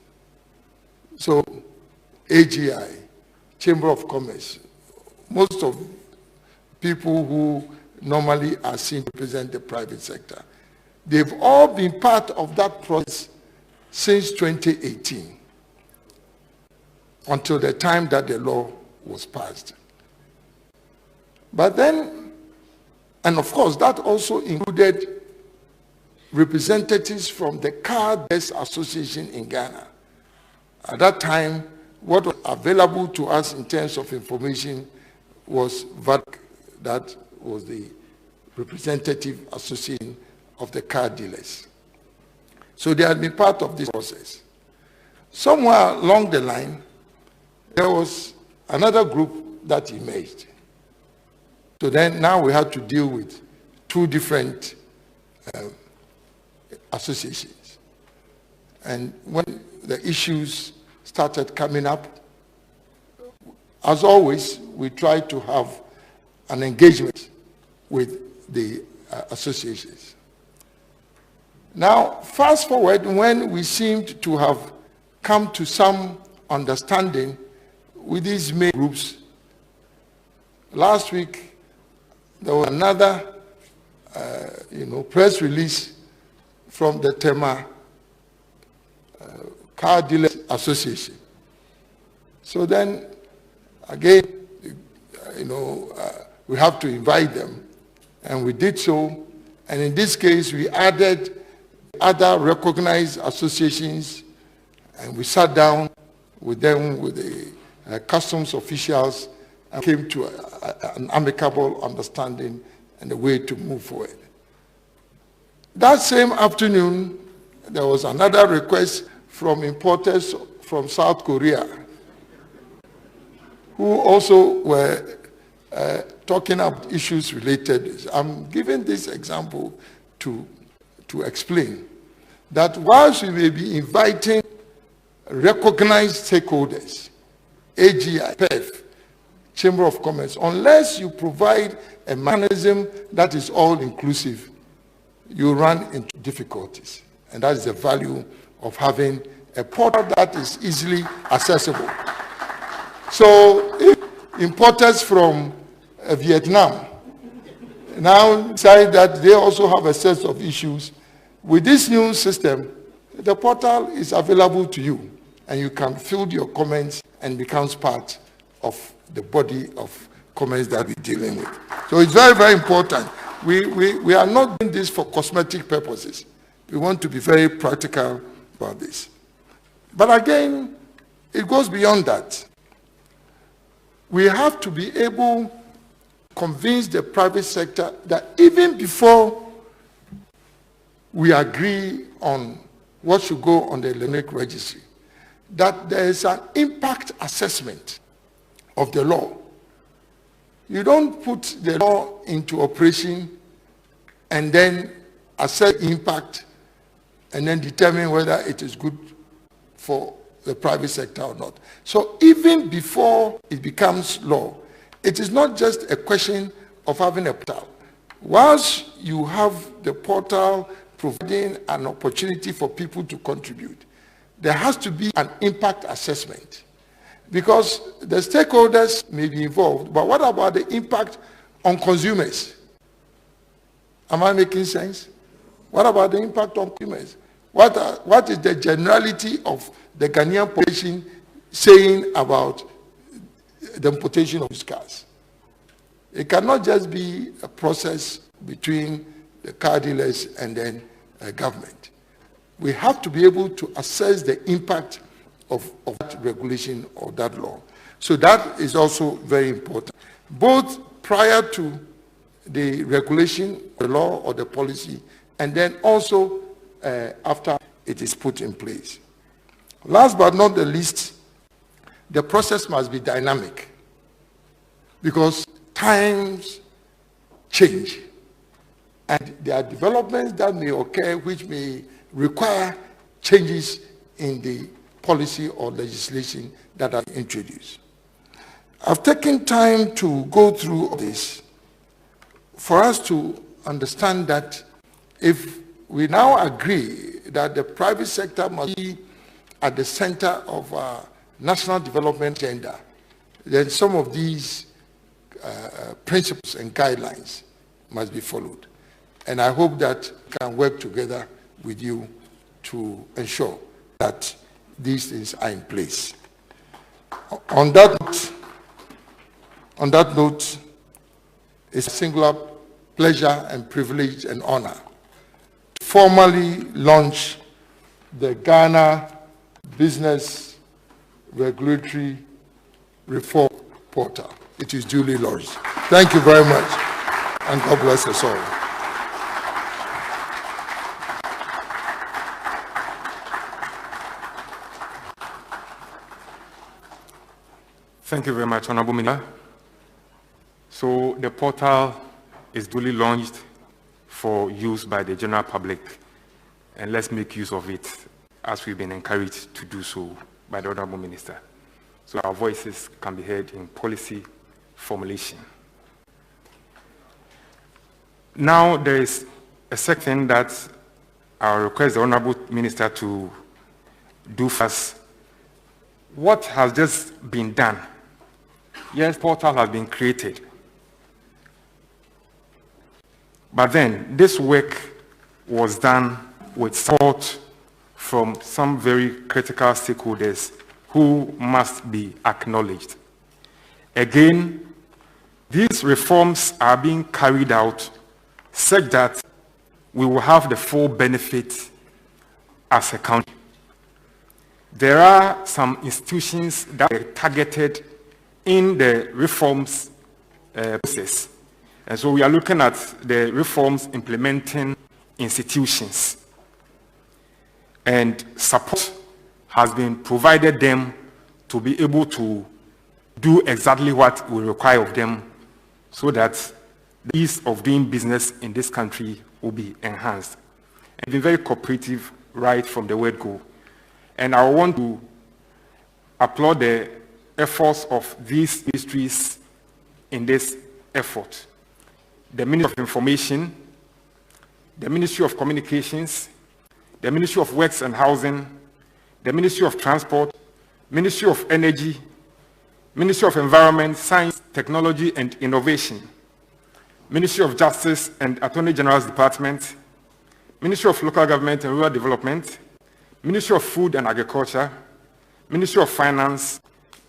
So AGI, Chamber of Commerce, most of people who normally are seen to represent the private sector. They've all been part of that process since 2018, until the time that the law was passed. But then, and of course, that also included representatives from the Car Dealers Association in Ghana. At that time, what was available to us in terms of information was VADC, that was the representative association of the car dealers. So they had been part of this process. Somewhere along the line, there was another group that emerged. So then now we had to deal with two different associations. And when the issues started coming up, as always, we try to have an engagement with the associations. Now, fast forward, when we seemed to have come to some understanding with these main groups, last week there was another press release from the Tema Car Dealers Association. So then, again, we have to invite them, and we did so. And in this case, we added other recognized associations, and we sat down with them, with the customs officials, and came to an amicable understanding and a way to move forward. That same afternoon, there was another request from importers from South Korea, who also were talking about issues related. I'm giving this example to explain that whilst we may be inviting recognized stakeholders, AGI, PEF, Chamber of Commerce, unless you provide a mechanism that is all-inclusive, you run into difficulties. And that is the value of having a portal that is easily accessible. So if importers from Vietnam now decide that they also have a set of issues, with this new system, the portal is available to you, and you can fill your comments and becomes part of the body of comments that we're dealing with. So it's very, very important. We are not doing this for cosmetic purposes. We want to be very practical about this. But again, it goes beyond that. We have to be able to convince the private sector that even before we agree on what should go on the electronic registry, that there is an impact assessment of the law. You don't put the law into operation and then assess impact and then determine whether it is good for the private sector or not. So even before it becomes law, it is not just a question of having a portal. Once you have the portal providing an opportunity for people to contribute, there has to be an impact assessment. Because the stakeholders may be involved, but what about the impact on consumers? Am I making sense? What about the impact on consumers? What is the generality of the Ghanaian population saying about the importation of these cars? It cannot just be a process between the car dealers and then government. We have to be able to assess the impact of that regulation or that law. So that is also very important, both prior to the regulation, the law or the policy, and then also after it is put in place. Last but not the least, the process must be dynamic, because times change and there are developments that may occur which may require changes in the policy or legislation that are introduced. I've taken time to go through this for us to understand that if we now agree that the private sector must be at the center of our national development agenda, then some of these principles and guidelines must be followed. And I hope that we can work together with you to ensure that these things are in place. On that note, it's a singular pleasure and privilege and honor to formally launch the Ghana Business Regulatory Reform Portal. It is duly launched. Thank you very much, and God bless us all.
Thank you very much, Honorable Minister. So the portal is duly launched for use by the general public, and let's make use of it as we've been encouraged to do so by the Honorable Minister. So our voices can be heard in policy formulation. Now there is a second thing that I'll request the Honorable Minister to do first. What has just been done? Yes, portal has been created. But then this work was done with support from some very critical stakeholders who must be acknowledged. Again, these reforms are being carried out such that we will have the full benefit as a country. There are some institutions that are targeted in the reforms process. And so we are looking at the reforms implementing institutions. And support has been provided them to be able to do exactly what we require of them so that the ease of doing business in this country will be enhanced. And been very cooperative right from the word go. And I want to applaud the efforts of these ministries in this effort. The Ministry of Information, the Ministry of Communications, the Ministry of Works and Housing, the Ministry of Transport, Ministry of Energy, Ministry of Environment, Science, Technology and Innovation, Ministry of Justice and Attorney General's Department, Ministry of Local Government and Rural Development, Ministry of Food and Agriculture, Ministry of Finance,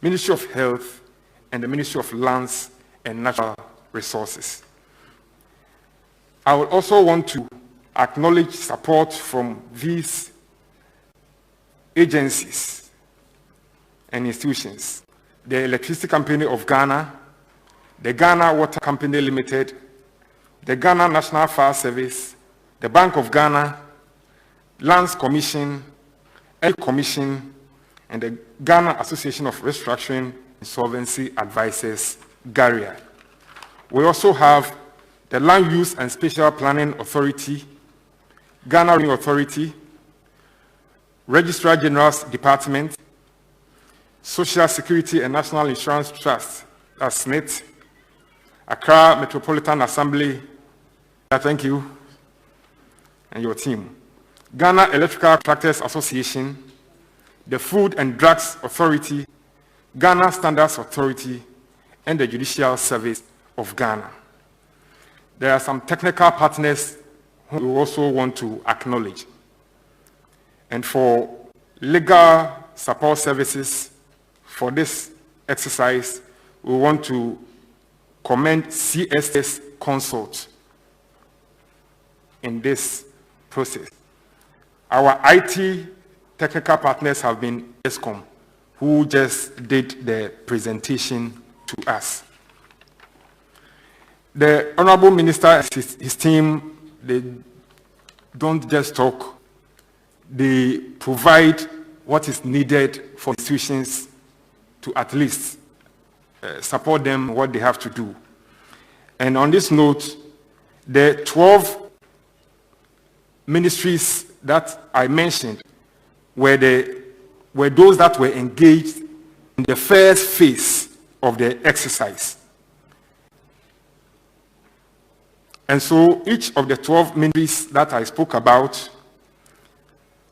Ministry of Health, and the Ministry of Lands and Natural Resources. I would also want to acknowledge support from these agencies and institutions. The Electricity Company of Ghana, the Ghana Water Company Limited, the Ghana National Fire Service, the Bank of Ghana, Lands Commission, Air Commission, and the Ghana Association of Restructuring Insolvency Advisors, GARIA. We also have the Land Use and Spatial Planning Authority, Ghana Revenue Authority, Registrar General's Department, Social Security and National Insurance Trust, that's SNIT, Accra Metropolitan Assembly, thank you, and your team, Ghana Electrical Contractors Association, the Food and Drugs Authority, Ghana Standards Authority, and the Judicial Service of Ghana. There are some technical partners who we also want to acknowledge. And for legal support services for this exercise, we want to commend CSS Consult in this process. Our IT technical partners have been ESCOM, who just did the presentation to us. The Honorable Minister and his team, they don't just talk, they provide what is needed for institutions to at least support them what they have to do. And on this note, the 12 ministries that I mentioned were those that were engaged in the first phase of the exercise. And so each of the 12 ministries that I spoke about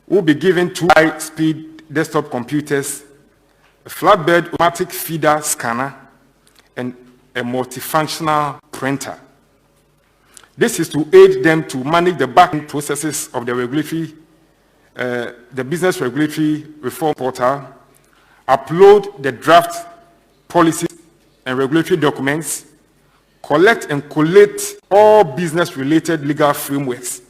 will be given 2 high-speed desktop computers, a flatbed automatic feeder scanner, and a multifunctional printer. This is to aid them to manage the back-end processes of the regulatory, the Business Regulatory Reform Portal, upload the draft policies and regulatory documents, collect and collate all business-related legal frameworks,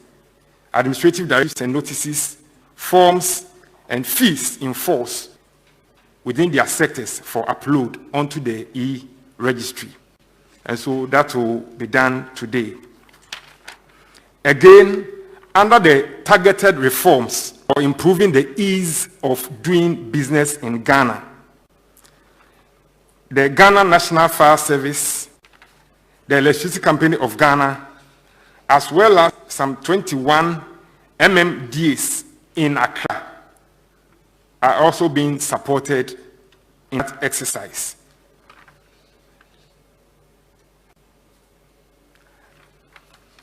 administrative directives and notices, forms, and fees in force within their sectors for upload onto the e-registry. And so that will be done today. Again, under the targeted reforms for improving the ease of doing business in Ghana, the Ghana National Fire Service, the Electricity Company of Ghana, as well as some 21 MMDAs in Accra, are also being supported in that exercise.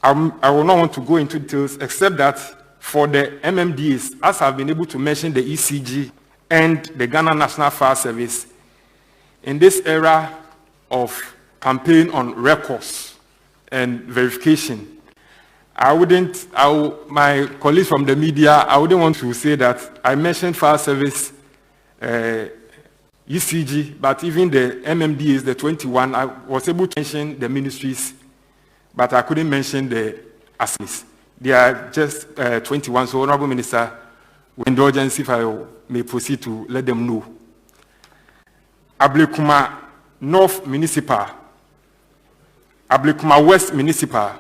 I will not want to go into details except that for the MMDs, as I've been able to mention the ECG and the Ghana National Fire Service, in this era of campaign on records and verification, my colleagues from the media, I wouldn't want to say that I mentioned Fire Service, ECG, but even the MMDs, the 21, I was able to mention the ministries, but I couldn't mention the assemblies. They are just 21, so Honorable Minister, with indulgence, if I may proceed to let them know. Ablekuma North Municipal, Ablekuma West Municipal,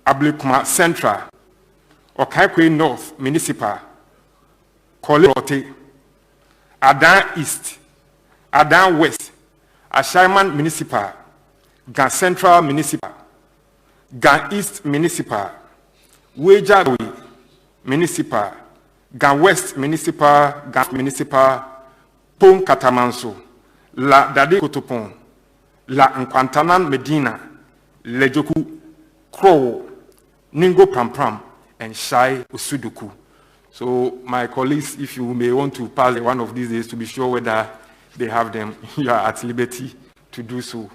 Ablekuma Central, Okaikwe North Municipal, Kolerote, Adan East, Adan West, Ashaiman Municipal, Gan Central Municipal, Gan East Municipal, Wejawi Municipal, Gan West Municipal, Gan Municipal, Pon Katamanso, La Dade Kotopon, La Nkwantanan Medina, Lejoku, Krowo, Ningo Prampram, and Shai Usuduku. So my colleagues, if you may want to pass one of these days to be sure whether they have them, you are at liberty to do so.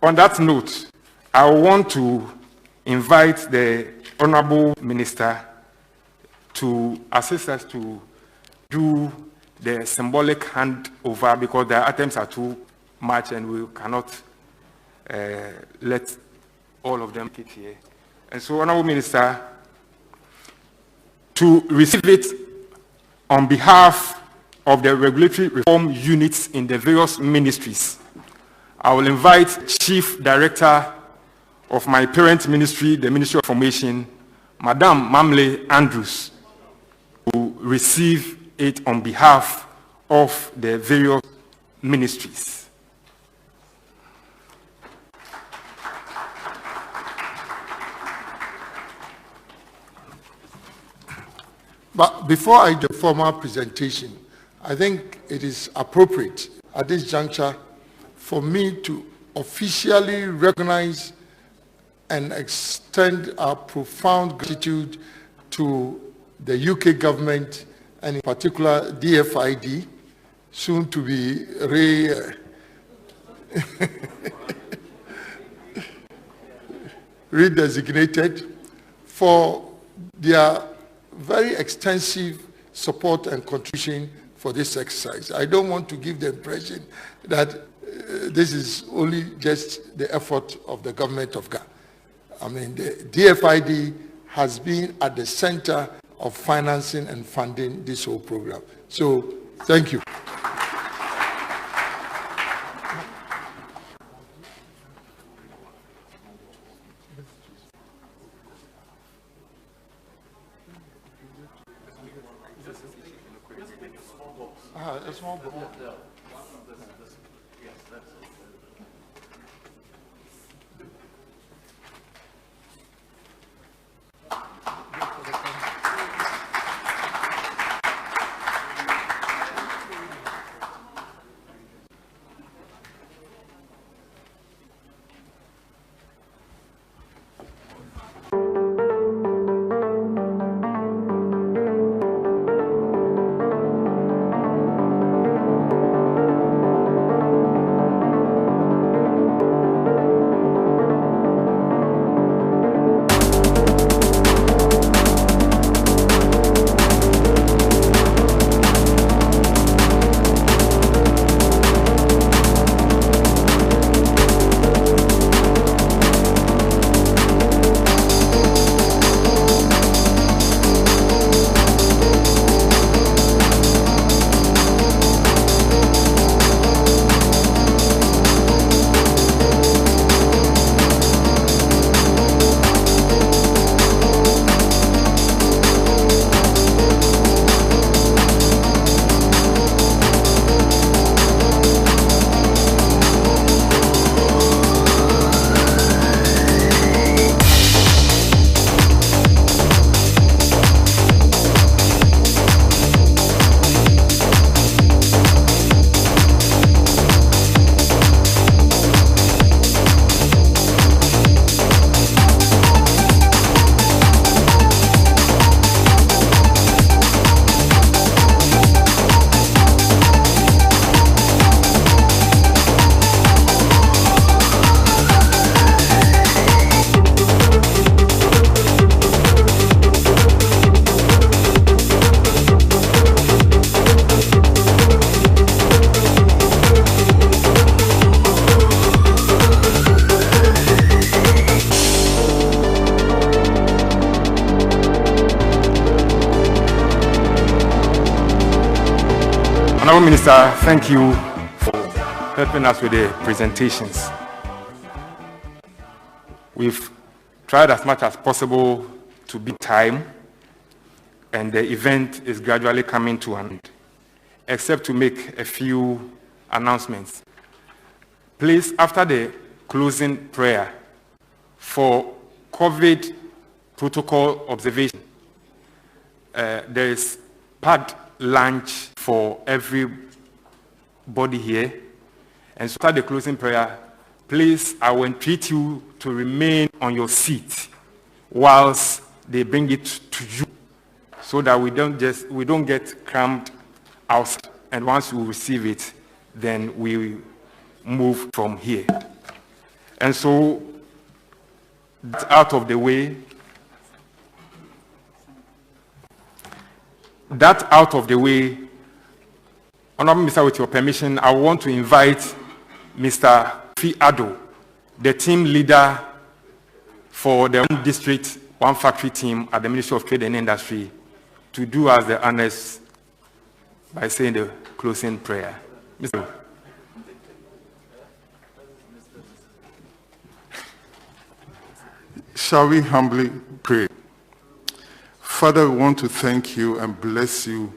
On that note, I want to invite the Honorable Minister to assist us to do the symbolic handover because the items are too much and we cannot let all of them get here. And so, Honorable Minister, to receive it on behalf of the regulatory reform units in the various ministries, I will invite Chief Director of my parent ministry, the Ministry of Information, Madam Mamle Andrews, to receive it on behalf of the various ministries.
But before I do the formal presentation, I think it is appropriate at this juncture for me to officially recognize and extend our profound gratitude to the UK government and in particular DFID, soon to be redesignated, for their very extensive support and contribution for this exercise. I don't want to give the impression that this is only just the effort of the government of Ghana. I mean, the DFID has been at the center of financing and funding this whole program. So, thank you. A small box.
Minister, thank you for helping us with the presentations. We've tried as much as possible to beat time, and the event is gradually coming to an end, except to make a few announcements. Please, after the closing prayer, for COVID protocol observation, there is packed lunch for everybody here. And so after the closing prayer, please, I will entreat you to remain on your seat whilst they bring it to you, so that we don't get crammed outside. And once you receive it, then we move from here. And so, that's out of the way. That out of the way, Honorable Minister, with your permission, I want to invite Mr. Fi Ado, the team leader for the One District, One Factory team at the Ministry of Trade and Industry, to do us the honors by saying the closing prayer. Mr.
Shall we humbly pray? Father, we want to thank you and bless you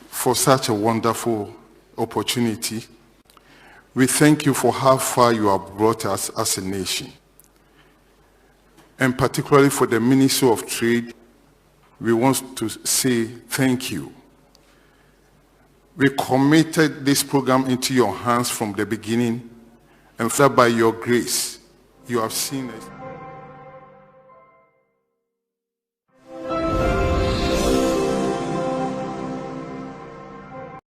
for such a wonderful opportunity. We thank you for how far you have brought us as a nation. And particularly for the Ministry of Trade, we want to say thank you. We committed this program into your hands from the beginning, and Father, by your grace, you have seen us.